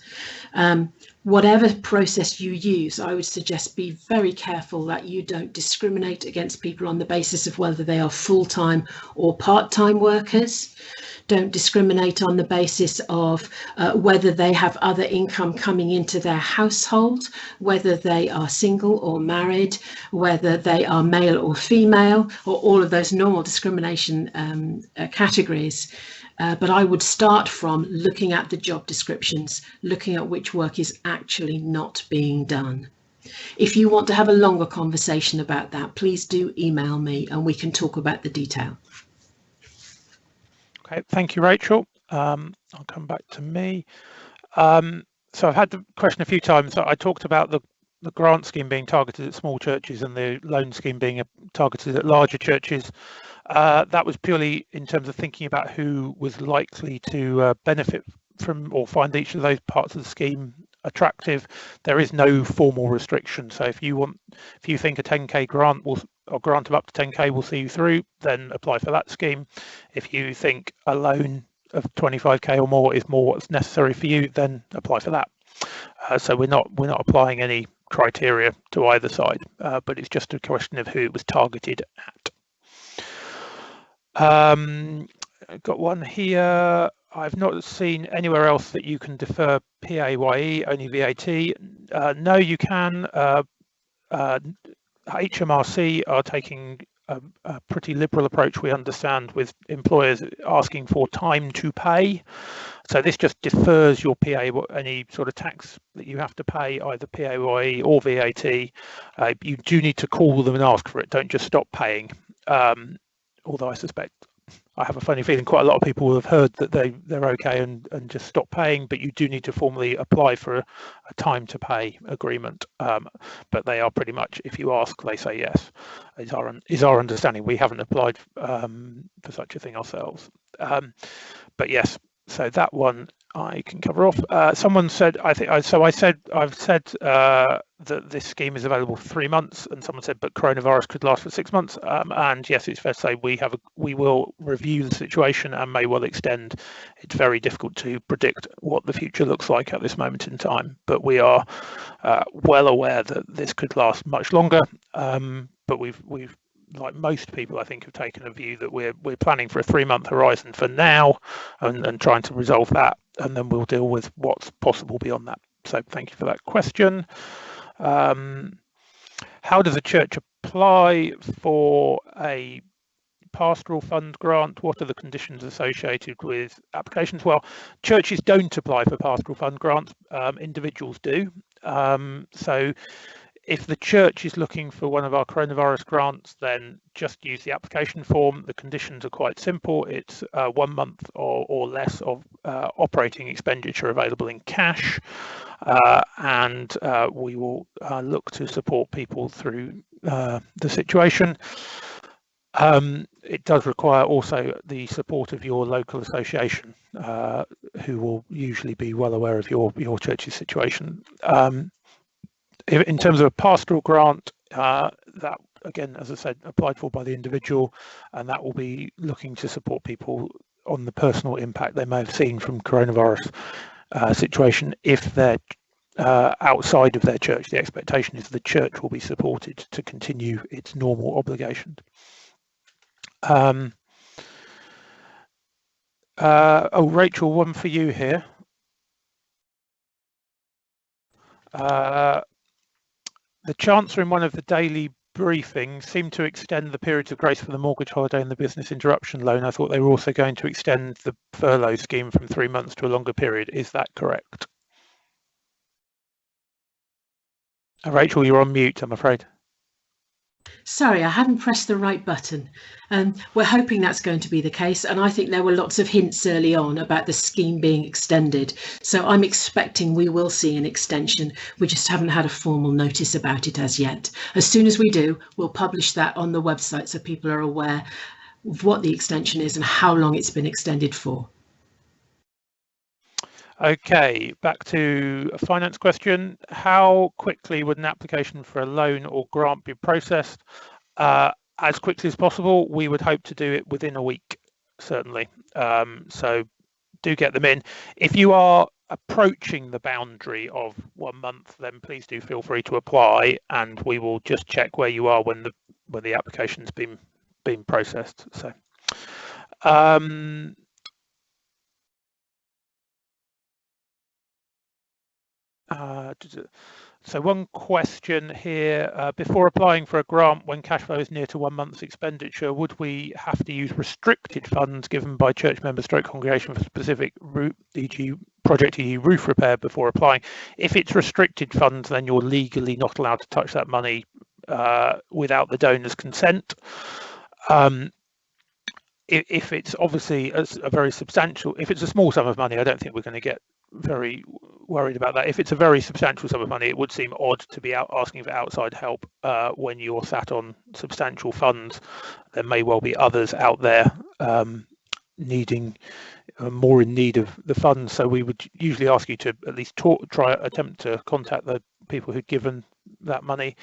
[SPEAKER 2] Whatever process you use, I would suggest be very careful that you don't discriminate against people on the basis of whether they are full-time or part-time workers. Don't discriminate on the basis of whether they have other income coming into their household, whether they are single or married, whether they are male or female, or all of those normal discrimination categories. But I would start from looking at the job descriptions, looking at which work is actually not being done. If you want to have a longer conversation about that, please do email me and we can talk about the detail.
[SPEAKER 1] Okay, thank you, Rachel. I'll come back to me. So I've had the question a few times. I talked about the grant scheme being targeted at small churches and the loan scheme being targeted at larger churches. That was purely in terms of thinking about who was likely to benefit from or find each of those parts of the scheme attractive. There is no formal restriction. So if you think a 10k grant or grant of up to 10k will see you through, then apply for that scheme. If you think a loan of 25k or more is more what's necessary for you, then apply for that. So we're not applying any criteria to either side, but it's just a question of who it was targeted at. I've got one here. I've not seen anywhere else that you can defer PAYE, only VAT. No, you can. HMRC are taking a pretty liberal approach, we understand, with employers asking for time to pay. So this just defers your any sort of tax that you have to pay, either PAYE or VAT. You do need to call them and ask for it. Don't just stop paying. Although I suspect, I have a funny feeling quite a lot of people will have heard that they're okay and just stop paying, but you do need to formally apply for a time to pay agreement. But they are pretty much, if you ask, they say yes, is our understanding. We haven't applied for such a thing ourselves. But yes, so that one I can cover off. Someone said, I've said that this scheme is available for 3 months, and someone said, but coronavirus could last for 6 months. And yes, it's fair to say we will review the situation and may well extend. It's very difficult to predict what the future looks like at this moment in time, but we are well aware that this could last much longer. But we've like most people, I think, have taken a view that we're planning for a 3-month horizon for now and trying to resolve that, and then we'll deal with what's possible beyond that. So thank you for that question. How does a church apply for a pastoral fund grant? What are the conditions associated with applications? Well, churches don't apply for pastoral fund grants, individuals do. So if the church is looking for one of our coronavirus grants, then just use the application form. The conditions are quite simple. It's 1 month or less of operating expenditure available in cash, and we will look to support people through the situation. It does require also the support of your local association, who will usually be well aware of your church's situation. In terms of a pastoral grant, that, again, as I said, applied for by the individual, and that will be looking to support people on the personal impact they may have seen from coronavirus situation. If they're outside of their church, the expectation is the church will be supported to continue its normal obligations. Oh, Rachel, one for you here. The Chancellor in one of the daily briefing seemed to extend the periods of grace for the mortgage holiday and the business interruption loan. I thought they were also going to extend the furlough scheme from 3 months to a longer period. Is that correct? Rachel, you're on mute, I'm afraid.
[SPEAKER 2] Sorry, I hadn't pressed the right button. We're hoping that's going to be the case, and I think there were lots of hints early on about the scheme being extended. So I'm expecting we will see an extension. We just haven't had a formal notice about it as yet. As soon as we do, we'll publish that on the website so people are aware of what the extension is and how long it's been extended for.
[SPEAKER 1] Okay, back to a finance question. How quickly would an application for a loan or grant be processed? As quickly as possible. We would hope to do it within a week, certainly. So do get them in. If you are approaching the boundary of 1 month, then please do feel free to apply, and we will just check where you are when the application's been processed. So. So one question here, before applying for a grant when cash flow is near to 1 month's expenditure, would we have to use restricted funds given by church member stroke congregation for specific e.g. project roof repair before applying? If it's restricted funds, then you're legally not allowed to touch that money without the donor's consent. If it's obviously a very substantial, if it's a small sum of money, I don't think we're going to get very worried about that. If it's a very substantial sum of money, it would seem odd to be asking for outside help when you're sat on substantial funds. There may well be others out there needing more in need of the funds. So we would usually ask you to at least attempt to contact the people who'd given that money.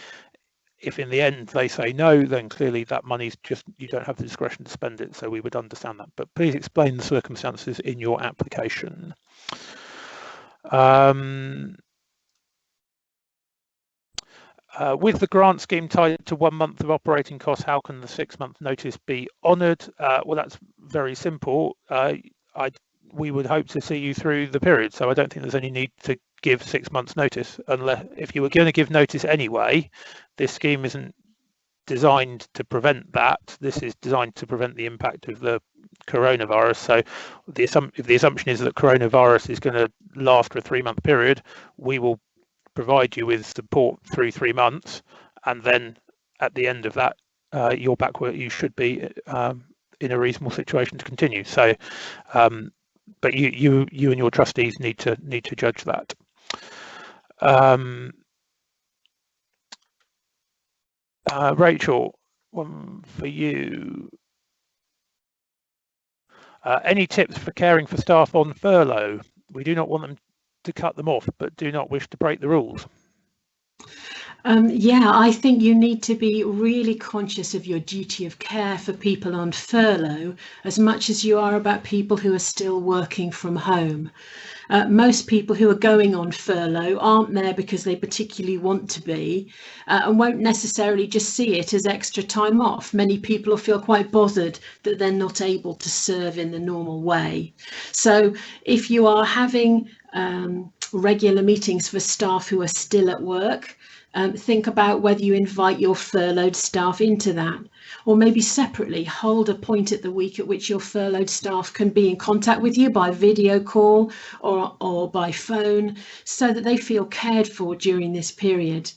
[SPEAKER 1] If in the end they say no, then clearly that money's just, you don't have the discretion to spend it, so we would understand that. But please explain the circumstances in your application. With the grant scheme tied to 1 month of operating costs, how can the 6-month notice be honoured? Well, that's very simple. We would hope to see you through the period, so I don't think there's any need to give 6 months notice, unless if you were going to give notice anyway. This scheme isn't designed to prevent that. This is designed to prevent the impact of the coronavirus. So if the assumption is that coronavirus is going to last for a 3-month period, we will provide you with support through 3 months, and then at the end of that, you're back where you should be in a reasonable situation to continue. So but you and your trustees need to judge that. Rachel, one for you. Any tips for caring for staff on furlough? We do not want them to cut them off, but do not wish to break the rules.
[SPEAKER 2] Yeah, I think you need to be really conscious of your duty of care for people on furlough as much as you are about people who are still working from home. Most people who are going on furlough aren't there because they particularly want to be and won't necessarily just see it as extra time off. Many people will feel quite bothered that they're not able to serve in the normal way. So if you are having regular meetings for staff who are still at work, think about whether you invite your furloughed staff into that, or maybe separately hold a point at the week at which your furloughed staff can be in contact with you by video call or by phone, so that they feel cared for during this period.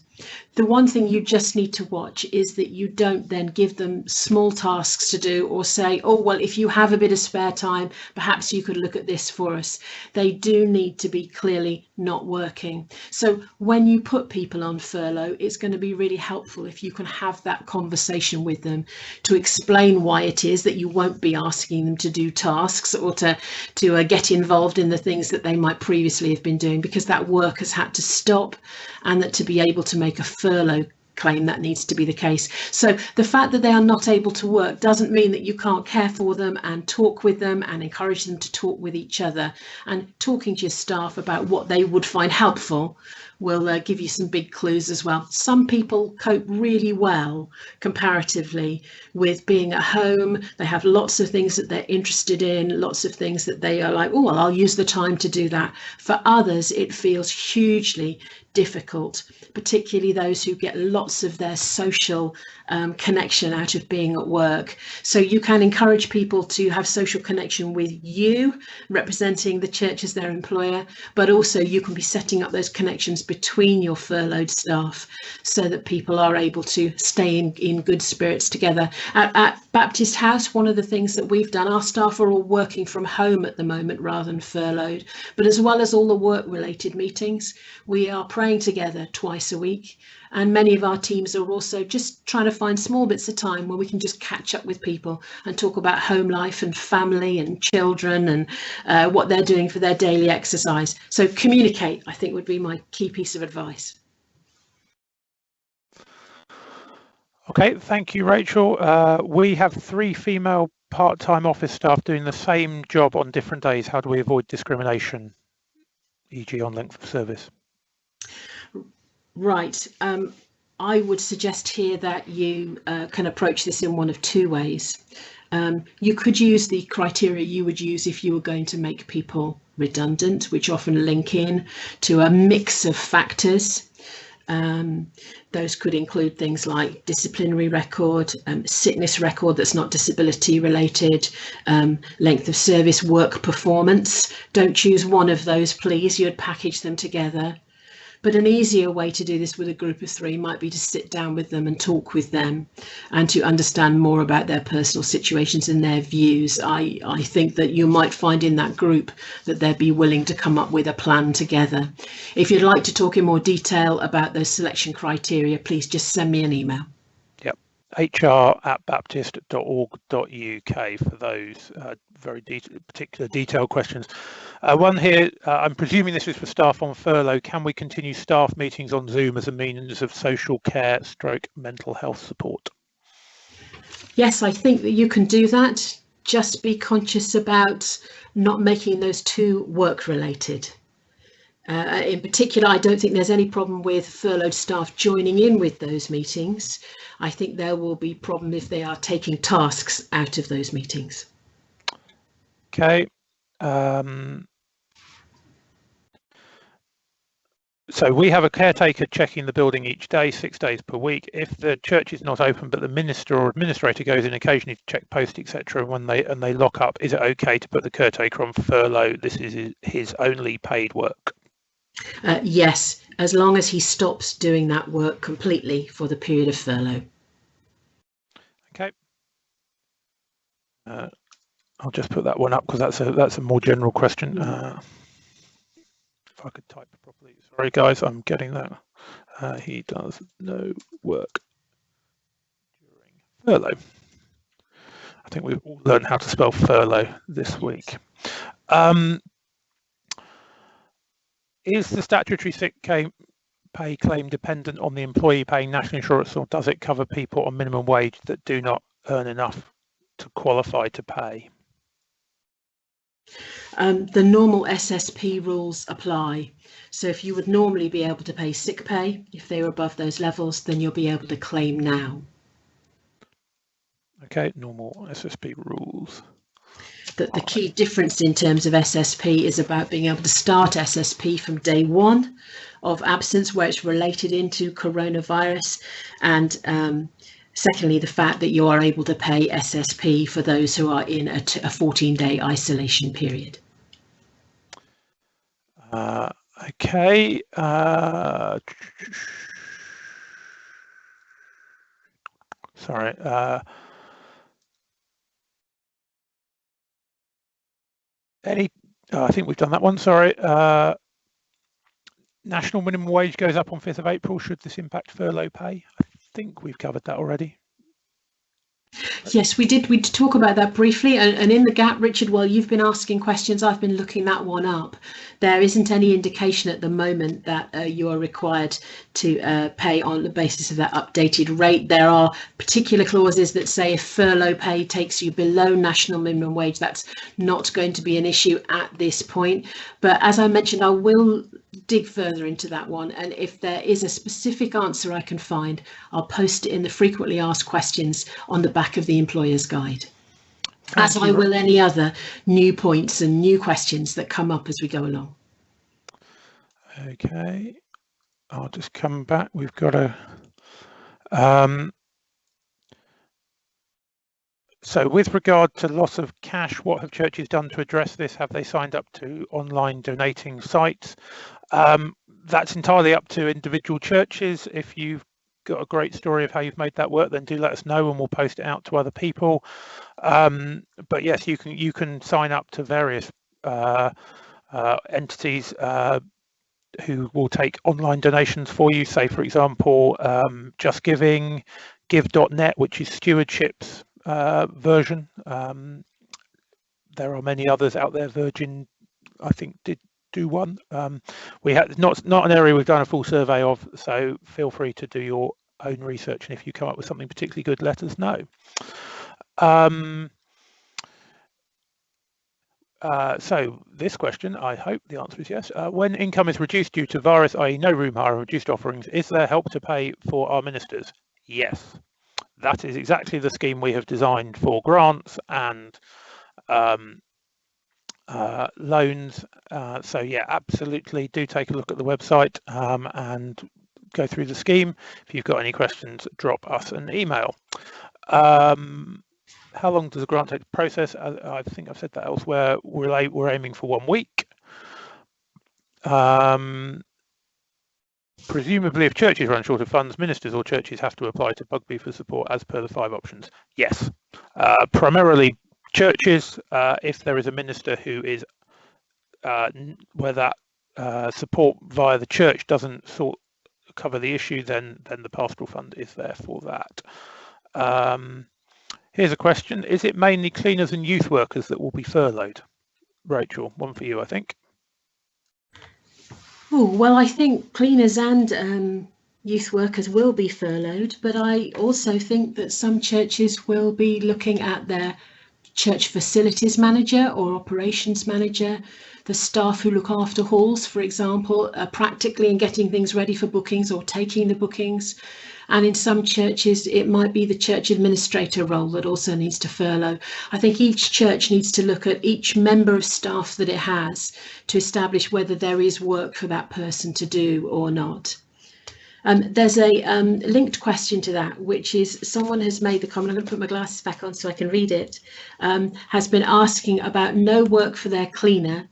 [SPEAKER 2] The one thing you just need to watch is that you don't then give them small tasks to do or say, oh, well, if you have a bit of spare time, perhaps you could look at this for us. They do need to be clearly not working. So when you put people on furlough, it's going to be really helpful if you can have that conversation with them to explain why it is that you won't be asking them to do tasks or to get involved in the things that they might previously have been doing, because that work has had to stop, and that to be able to make a furlough claim, that needs to be the case. So the fact that they are not able to work doesn't mean that you can't care for them and talk with them and encourage them to talk with each other, and talking to your staff about what they would find helpful will give you some big clues as well. Some people cope really well comparatively with being at home. They have lots of things that they're interested in, lots of things that they are like, oh, well, I'll use the time to do that. For others, it feels hugely difficult, particularly those who get lots of their social connection out of being at work. So you can encourage people to have social connection with you, representing the church as their employer, but also you can be setting up those connections between your furloughed staff so that people are able to stay in good spirits together. At Baptist House, one of the things that we've done, our staff are all working from home at the moment rather than furloughed, but as well as all the work related meetings, we are praying together twice a week. And many of our teams are also just trying to find small bits of time where we can just catch up with people and talk about home life and family and children and what they're doing for their daily exercise. So communicate, I think, would be my key piece of advice.
[SPEAKER 1] Okay, thank you, Rachel. We have 3 female part-time office staff doing the same job on different days. How do we avoid discrimination, e.g. on length of service?
[SPEAKER 2] Right. I would suggest here that you can approach this in one of 2 ways. You could use the criteria you would use if you were going to make people redundant, which often link in to a mix of factors. Those could include things like disciplinary record, sickness record that's not disability related, length of service, work performance. Don't choose one of those, please. You'd package them together. But an easier way to do this with a group of 3 might be to sit down with them and talk with them and to understand more about their personal situations and their views. I think that you might find in that group that they'd be willing to come up with a plan together. If you'd like to talk in more detail about those selection criteria, please just send me an email.
[SPEAKER 1] Yep, hr@baptist.org.uk for those very particular detailed questions. One here, I'm presuming this is for staff on furlough. Can we continue staff meetings on Zoom as a means of social care / mental health support?
[SPEAKER 2] Yes, I think that you can do that. Just be conscious about not making those 2 work related. In particular, I don't think there's any problem with furloughed staff joining in with those meetings. I think there will be a problem if they are taking tasks out of those meetings.
[SPEAKER 1] Okay. So we have a caretaker checking the building each day, 6 days per week. If the church is not open, but the minister or administrator goes in occasionally to check post, etc., when they lock up, is it okay to put the caretaker on furlough? This is his only paid work.
[SPEAKER 2] Yes, as long as he stops doing that work completely for the period of furlough.
[SPEAKER 1] Okay. I'll just put that one up because that's a more general question. If I could type properly. Sorry, guys, I'm getting that. He does no work during furlough. I think we've all learned how to spell furlough this week. Is the statutory sick pay claim dependent on the employee paying national insurance, or does it cover people on minimum wage that do not earn enough to qualify to pay?
[SPEAKER 2] The normal SSP rules apply. So if you would normally be able to pay sick pay, if they were above those levels, then you'll be able to claim now.
[SPEAKER 1] Okay, normal SSP rules.
[SPEAKER 2] The key difference in terms of SSP is about being able to start SSP from day 1 of absence where it's related into coronavirus, and secondly, the fact that you are able to pay SSP for those who are in a 14-day isolation period.
[SPEAKER 1] Okay. Sorry. I think we've done that one. Sorry. National minimum wage goes up on 5th of April. Should this impact furlough pay? I think we've covered that already.
[SPEAKER 2] Yes, we did. We talk about that briefly, and in the gap, Richard, while you've been asking questions, I've been looking that one up. There isn't any indication at the moment that you are required to pay on the basis of that updated rate. There are particular clauses that say if furlough pay takes you below national minimum wage, that's not going to be an issue at this point. But as I mentioned, I will dig further into that one, and if there is a specific answer I can find, I'll post it in the frequently asked questions on the back of the employer's guide, as I will any other new points and new questions that come up as we go along.
[SPEAKER 1] Okay, I'll just come back. We've got a so with regard to loss of cash, what have churches done to address this? Have they signed up to online donating sites? That's entirely up to individual churches. If you've got a great story of how you've made that work, then do let us know and we'll post it out to other people. But yes, you can sign up to various entities who will take online donations for you. Say, for example, Just Giving, Give.net, which is stewardship's version. There are many others out there. Virgin, I think, did do one. We had not an area we've done a full survey of, so feel free to do your own research, and if you come up with something particularly good, let us know. So this question, I hope the answer is yes. When income is reduced due to virus, i.e. no room hire or reduced offerings, is there help to pay for our ministers? Yes. That is exactly the scheme we have designed for grants and loans. So yeah, absolutely do take a look at the website and go through the scheme. If you've got any questions, drop us an email. How long does the grant take to process? I think I've said that elsewhere. We're aiming for 1 week. Presumably, if churches run short of funds, ministers or churches have to apply to Bugby for support as per the 5 options. Yes, primarily churches. If there is a minister who is where that support via the church doesn't cover the issue, then the pastoral fund is there for that. Here's a question: is it mainly cleaners and youth workers that will be furloughed? Rachel, one for you, I think.
[SPEAKER 2] Oh, well, I think cleaners and youth workers will be furloughed, but I also think that some churches will be looking at their church facilities manager or operations manager, the staff who look after halls, for example, practically in getting things ready for bookings or taking the bookings. And in some churches, it might be the church administrator role that also needs to furlough. I think each church needs to look at each member of staff that it has to establish whether there is work for that person to do or not. There's a linked question to that, which is someone has made the comment, I'm going to put my glasses back on so I can read it, has been asking about no work for their cleaner,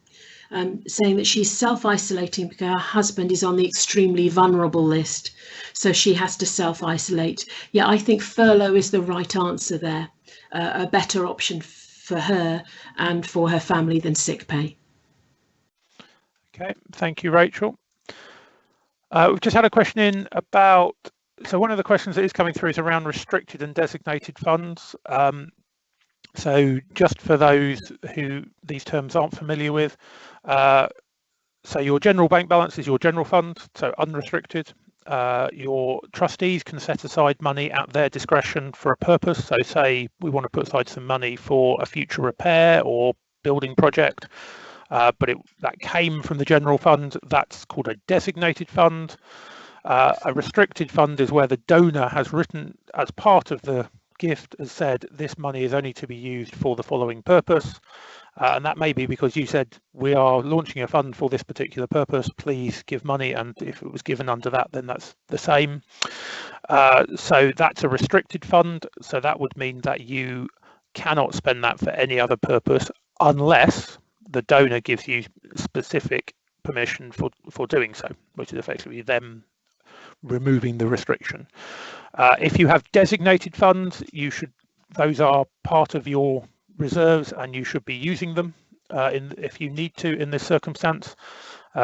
[SPEAKER 2] saying that she's self-isolating because her husband is on the extremely vulnerable list, so she has to self-isolate. Yeah, I think furlough is the right answer there, a better option for her and for her family than sick pay.
[SPEAKER 1] Okay, thank you, Rachel. We've just had a question in about, so one of the questions that is coming through is around restricted and designated funds. So just for those who these terms aren't familiar with, so your general bank balance is your general fund, so unrestricted. Your trustees can set aside money at their discretion for a purpose. So say we want to put aside some money for a future repair or building project, but that came from the general fund. That's called a designated fund. A restricted fund is where the donor has written as part of the gift has said this money is only to be used for the following purpose, and that may be because you said we are launching a fund for this particular purpose, please give money, and if it was given under that, then that's the same. So that's a restricted fund, so that would mean that you cannot spend that for any other purpose unless the donor gives you specific permission for doing so, which is effectively them removing the restriction. If you have designated funds, those are part of your reserves and you should be using them if you need to in this circumstance.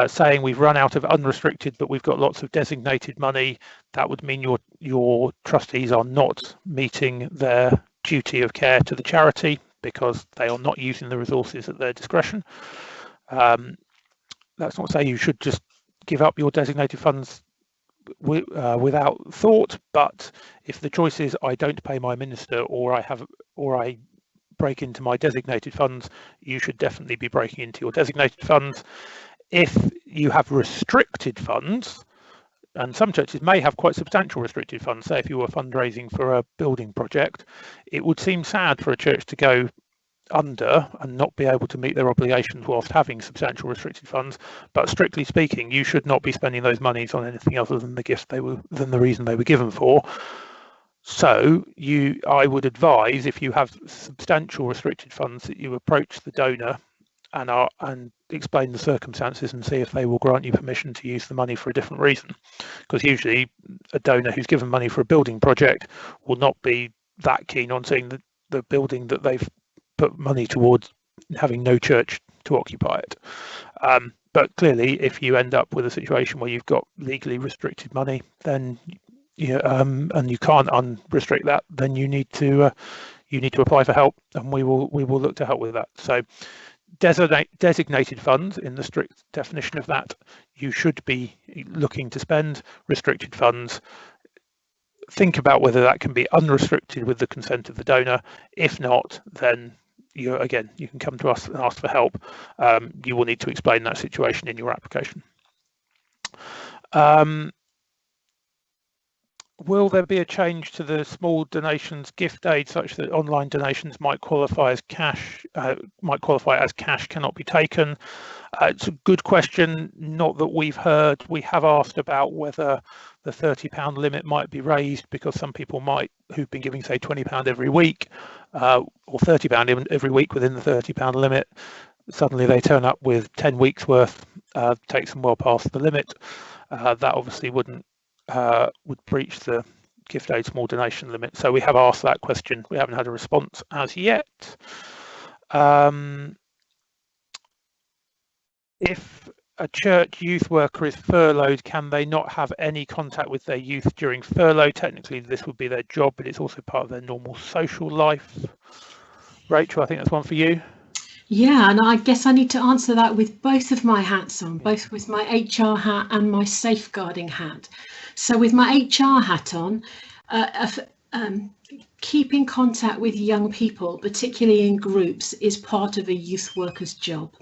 [SPEAKER 1] Saying we've run out of unrestricted but we've got lots of designated money, that would mean your trustees are not meeting their duty of care to the charity because they are not using the resources at their discretion. That's not to say you should just give up your designated funds without thought, but if the choice is I don't pay my minister or I break into my designated funds, you should definitely be breaking into your designated funds. If you have restricted funds, and some churches may have quite substantial restricted funds. Say if you were fundraising for a building project, it would seem sad for a church to go under and not be able to meet their obligations whilst having substantial restricted funds. But strictly speaking, you should not be spending those monies on anything other than the reason they were given for. So I would advise, if you have substantial restricted funds, that you approach the donor and explain the circumstances and see if they will grant you permission to use the money for a different reason. Because usually a donor who's given money for a building project will not be that keen on seeing the building that they've put money towards having no church to occupy it. But clearly, if you end up with a situation where you've got legally restricted money, then and you can't unrestrict that, then you need to apply for help, and we will look to help with that. So designated funds, in the strict definition of that, you should be looking to spend. Restricted funds, think about whether that can be unrestricted with the consent of the donor. If not, then you can come to us and ask for help. You will need to explain that situation in your application. Will there be a change to the small donations gift aid such that online donations might qualify as cash cannot be taken? It's a good question, not that we've heard. We have asked about whether the £30 limit might be raised, because some people who've been giving say £20 every week or £30 every week within the £30 limit, suddenly they turn up with 10 weeks worth, takes them well past the limit. That obviously would breach the gift aid small donation limit. So we have asked that question. We haven't had a response as yet. If a church youth worker is furloughed, can they not have any contact with their youth during furlough? Technically, this would be their job, but it's also part of their normal social life. Rachel, I think that's one for you.
[SPEAKER 2] Yeah, and I guess I need to answer that with both of my hats on, both with my HR hat and my safeguarding hat. So with my HR hat on, keeping contact with young people, particularly in groups, is part of a youth worker's job.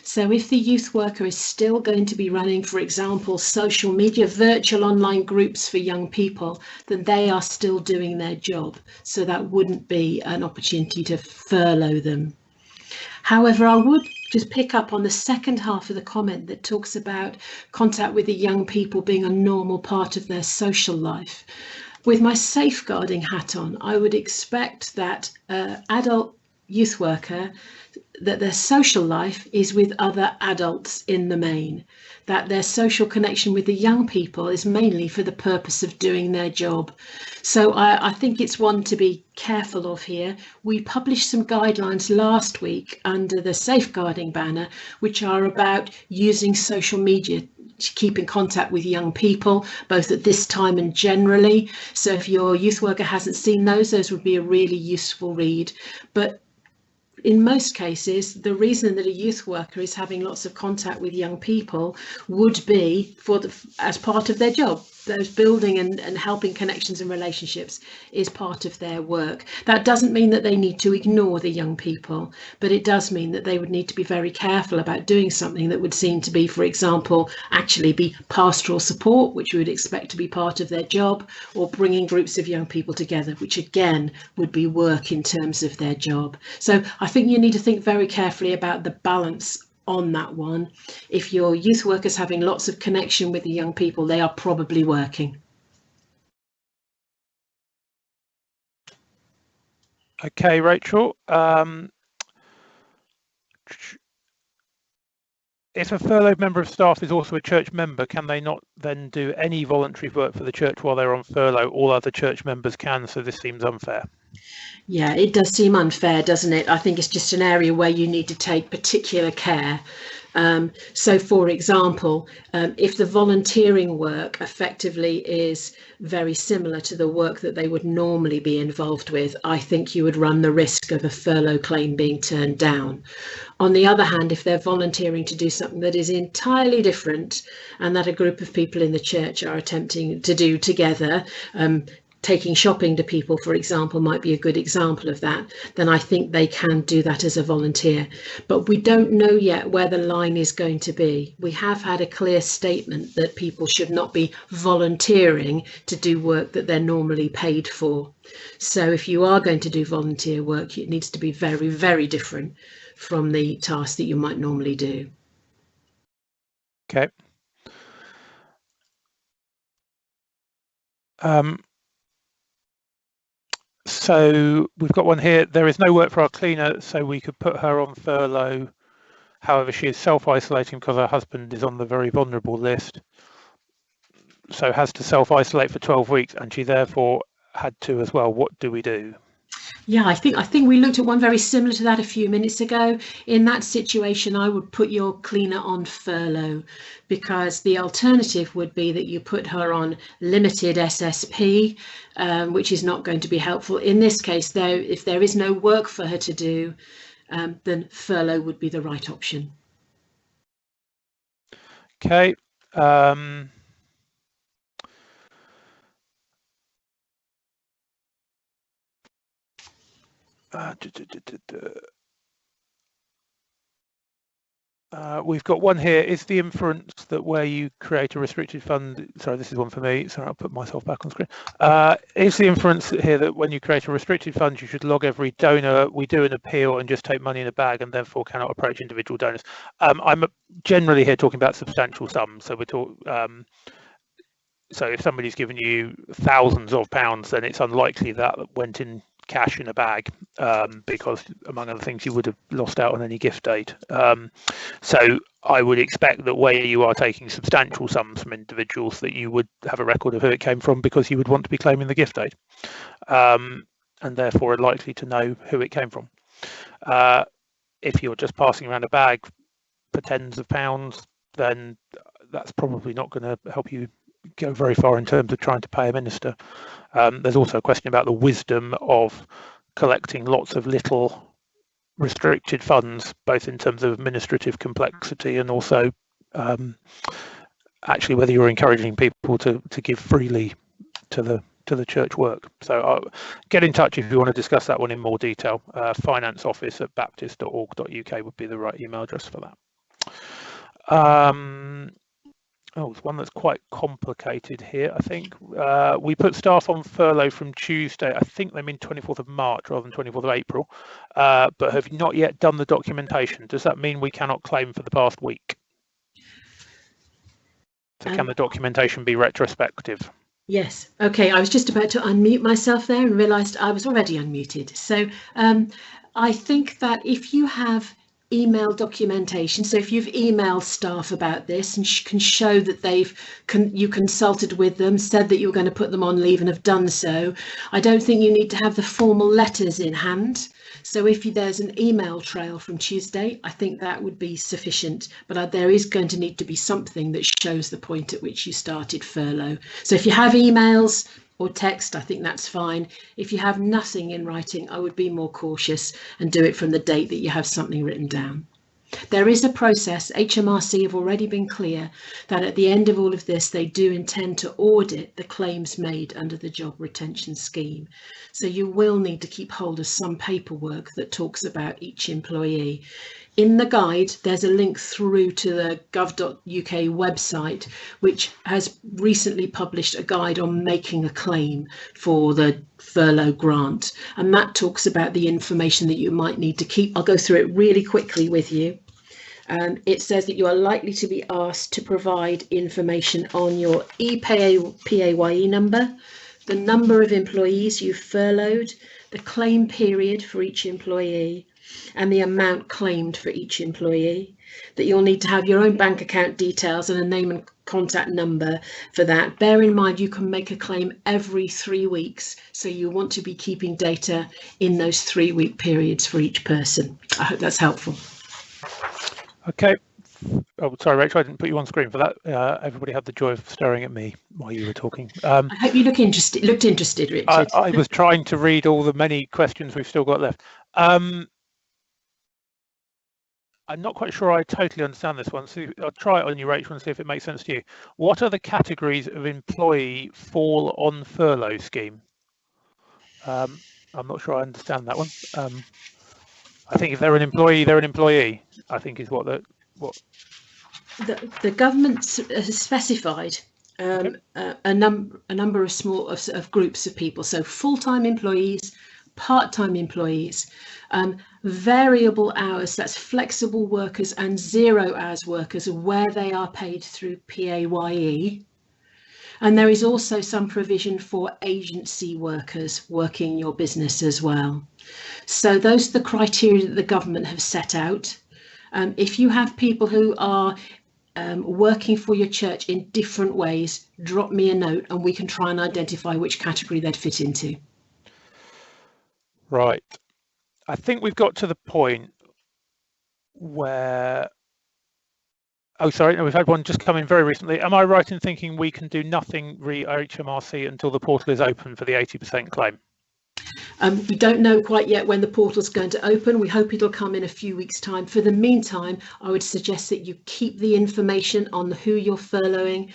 [SPEAKER 2] So if the youth worker is still going to be running, for example, social media, virtual online groups for young people, then they are still doing their job. So that wouldn't be an opportunity to furlough them. However, I would just pick up on the second half of the comment that talks about contact with the young people being a normal part of their social life. With my safeguarding hat on, I would expect that adult youth worker, that their social life is with other adults in the main, that their social connection with the young people is mainly for the purpose of doing their job. So I think it's one to be careful of here. We published some guidelines last week under the safeguarding banner, which are about using social media to keep in contact with young people, both at this time and generally. So if your youth worker hasn't seen those would be a really useful read. But in most cases, the reason that a youth worker is having lots of contact with young people would be as part of their job. Those building and helping connections and relationships is part of their work. That doesn't mean that they need to ignore the young people, but it does mean that they would need to be very careful about doing something that would seem to be, for example, actually be pastoral support, which we would expect to be part of their job, or bringing groups of young people together, which again would be work in terms of their job. So I think you need to think very carefully about the balance on that one. If your youth worker's having lots of connection with the young people, they are probably working.
[SPEAKER 1] Okay, Rachel. If a furloughed member of staff is also a church member, can they not then do any voluntary work for the church while they're on furlough? All other church members can, so this seems unfair.
[SPEAKER 2] Yeah, it does seem unfair, doesn't it? I think it's just an area where you need to take particular care. So, for example, if the volunteering work effectively is very similar to the work that they would normally be involved with, I think you would run the risk of a furlough claim being turned down. On the other hand, if they're volunteering to do something that is entirely different and that a group of people in the church are attempting to do together, taking shopping to people, for example, might be a good example of that, then I think they can do that as a volunteer. But we don't know yet where the line is going to be. We have had a clear statement that people should not be volunteering to do work that they're normally paid for. So if you are going to do volunteer work, it needs to be very, very different from the task that you might normally do.
[SPEAKER 1] Okay. So we've got one here. There is no work for our cleaner, so we could put her on furlough. However, she is self-isolating because her husband is on the very vulnerable list. So has to self-isolate for 12 weeks, and she therefore had to as well. What do we do?
[SPEAKER 2] Yeah, I think we looked at one very similar to that a few minutes ago. In that situation, I would put your cleaner on furlough, because the alternative would be that you put her on limited SSP, which is not going to be helpful. In this case, though, if there is no work for her to do, then furlough would be the right option.
[SPEAKER 1] Okay. We've got one here. Is the inference that where you create a restricted fund, sorry, this is one for me, sorry, I'll put myself back on screen. Is the inference here that when you create a restricted fund, you should log every donor, we do an appeal and just take money in a bag and therefore cannot approach individual donors? I'm generally here talking about substantial sums. So we're talking, so if somebody's given you thousands of pounds, then it's unlikely that went in cash in a bag, because among other things you would have lost out on any gift aid. So I would expect that where you are taking substantial sums from individuals, that you would have a record of who it came from, because you would want to be claiming the gift aid, and therefore are likely to know who it came from. If you're just passing around a bag for tens of pounds, then that's probably not going to help you go very far in terms of trying to pay a minister. There's also a question about the wisdom of collecting lots of little restricted funds, both in terms of administrative complexity and also actually whether you're encouraging people to give freely to the church work. So get in touch if you want to discuss that one in more detail. financeoffice@baptist.org.uk would be the right email address for that. Oh, it's one that's quite complicated here, I think. We put staff on furlough from Tuesday. I think they mean 24th of March rather than 24th of April, but have not yet done the documentation. Does that mean we cannot claim for the past week? So can the documentation be retrospective?
[SPEAKER 2] Yes. Okay. I was just about to unmute myself there and realised I was already unmuted. So I think that if you have email documentation, so if you've emailed staff about this and can show that you consulted with them, said that you were going to put them on leave and have done so, I don't think you need to have the formal letters in hand. So if there's an email trail from Tuesday, I think that would be sufficient, but there is going to need to be something that shows the point at which you started furlough. So if you have emails or text, I think that's fine. If you have nothing in writing, I would be more cautious and do it from the date that you have something written down. There is a process. HMRC have already been clear that at the end of all of this, they do intend to audit the claims made under the job retention scheme. So you will need to keep hold of some paperwork that talks about each employee. In the guide, there's a link through to the gov.uk website, which has recently published a guide on making a claim for the furlough grant. And that talks about the information that you might need to keep. I'll go through it really quickly with you. It says that you are likely to be asked to provide information on your PAYE number, the number of employees you've furloughed, the claim period for each employee, and the amount claimed for each employee, that you'll need to have your own bank account details and a name and contact number for that. Bear in mind, you can make a claim every 3 weeks, so you want to be keeping data in those 3-week periods for each person. I hope that's helpful.
[SPEAKER 1] Okay. Oh, sorry, Rachel, I didn't put you on screen for that. Everybody had the joy of staring at me while you were talking.
[SPEAKER 2] I hope you looked interested, Richard.
[SPEAKER 1] I was trying to read all the many questions we've still got left. I'm not quite sure I totally understand this one, so I'll try it on you, Rachel, and see if it makes sense to you. What are the categories of employee fall on furlough scheme? I'm not sure I understand that one. I think if they're an employee, they're an employee, I think is what
[SPEAKER 2] the government has specified a number of small of groups of people. So full-time employees, part-time employees, variable hours, that's flexible workers, and 0 hours workers where they are paid through PAYE. And there is also some provision for agency workers working your business as well. So those are the criteria that the government have set out. If you have people who are working for your church in different ways, drop me a note and we can try and identify which category they'd fit into.
[SPEAKER 1] Right. I think we've got to the point where, oh, sorry, no, we've had one just come in very recently. Am I right in thinking we can do nothing re HMRC until the portal is open for the 80% claim?
[SPEAKER 2] We don't know quite yet when the portal's going to open. We hope it'll come in a few weeks' time. For the meantime, I would suggest that you keep the information on who you're furloughing.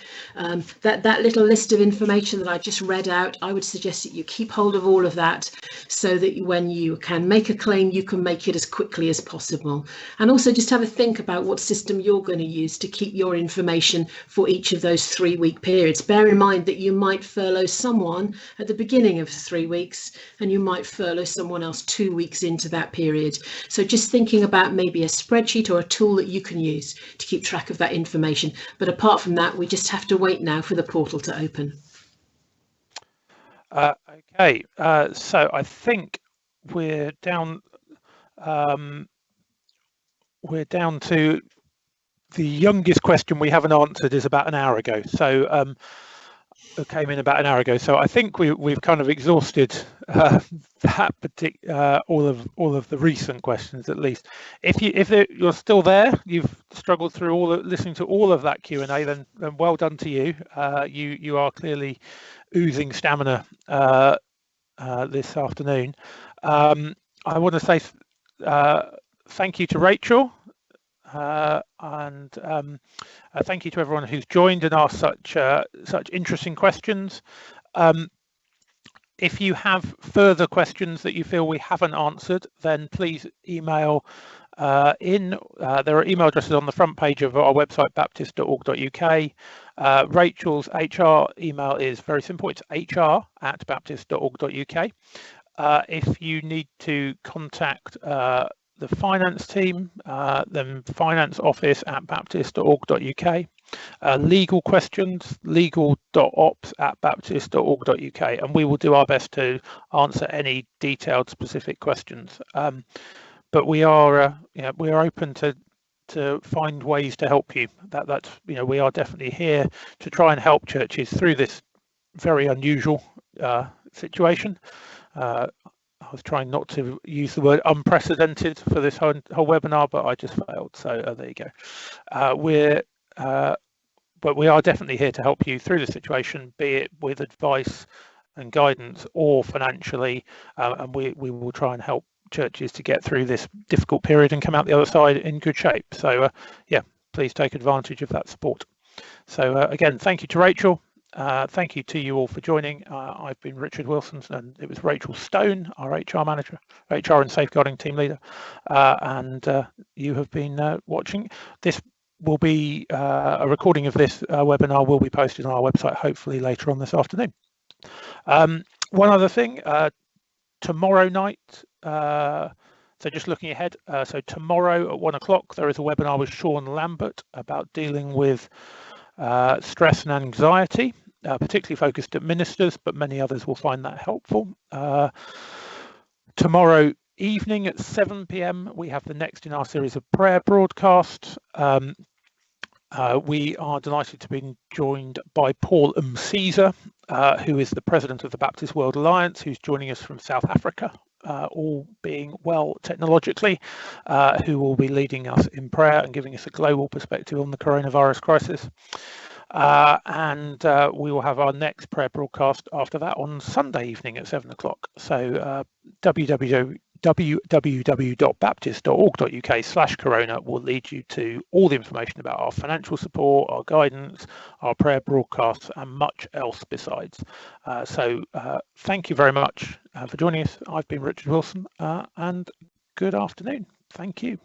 [SPEAKER 2] That little list of information that I just read out, I would suggest that you keep hold of all of that so that when you can make a claim, you can make it as quickly as possible. And also just have a think about what system you're going to use to keep your information for each of those 3-week periods. Bear in mind that you might furlough someone at the beginning of 3 weeks and you might furlough someone else 2 weeks into that period. So just thinking about maybe a spreadsheet or a tool that you can use to keep track of that information. But apart from that, we just have to wait now for the portal to open.
[SPEAKER 1] Okay, so I think we're down to the youngest question we haven't answered is about an hour ago. So it came in about an hour ago. So I think we've kind of exhausted that particular all of the recent questions, at least. If you're still there, you've struggled through listening to all of that Q&A, then well done to you. You are clearly oozing stamina this afternoon. I want to say thank you to Rachel. And thank you to everyone who's joined and asked such interesting questions. If you have further questions that you feel we haven't answered, then please email in. There are email addresses on the front page of our website, baptist.org.uk. Rachel's HR email is very simple. It's hr@baptist.org.uk. If you need to contact the finance team, then financeoffice@baptist.org.uk. Legal questions, legal.ops@baptist.org.uk, and we will do our best to answer any detailed specific questions. But we are open to find ways to help you. That's we are definitely here to try and help churches through this very unusual situation. I was trying not to use the word unprecedented for this whole webinar, but I just failed. So there you go. But we are definitely here to help you through the situation, be it with advice and guidance or financially, and we will try and help churches to get through this difficult period and come out the other side in good shape. So yeah, please take advantage of that support. So again, thank you to Rachel. Thank you to you all for joining. I've been Richard Wilson, and it was Rachel Stone, our HR manager, HR and safeguarding team leader, and you have been watching. This will be a recording of this webinar will be posted on our website hopefully later on this afternoon. One other thing, tomorrow night, so just looking ahead, so tomorrow at 1 o'clock there is a webinar with Sean Lambert about dealing with stress and anxiety, particularly focused at ministers, but many others will find that helpful. Tomorrow evening at 7 p.m. we have the next in our series of prayer broadcasts. We are delighted to be joined by Paul Msiza, who is the president of the Baptist World Alliance, who's joining us from South Africa, all being well technologically, who will be leading us in prayer and giving us a global perspective on the coronavirus crisis. And we will have our next prayer broadcast after that on Sunday evening at 7 o'clock. So www.baptist.org.uk www.baptist.org.uk/corona will lead you to all the information about our financial support, our guidance, our prayer broadcasts, and much else besides. So thank you very much for joining us. I've been Richard Wilson, and good afternoon. Thank you.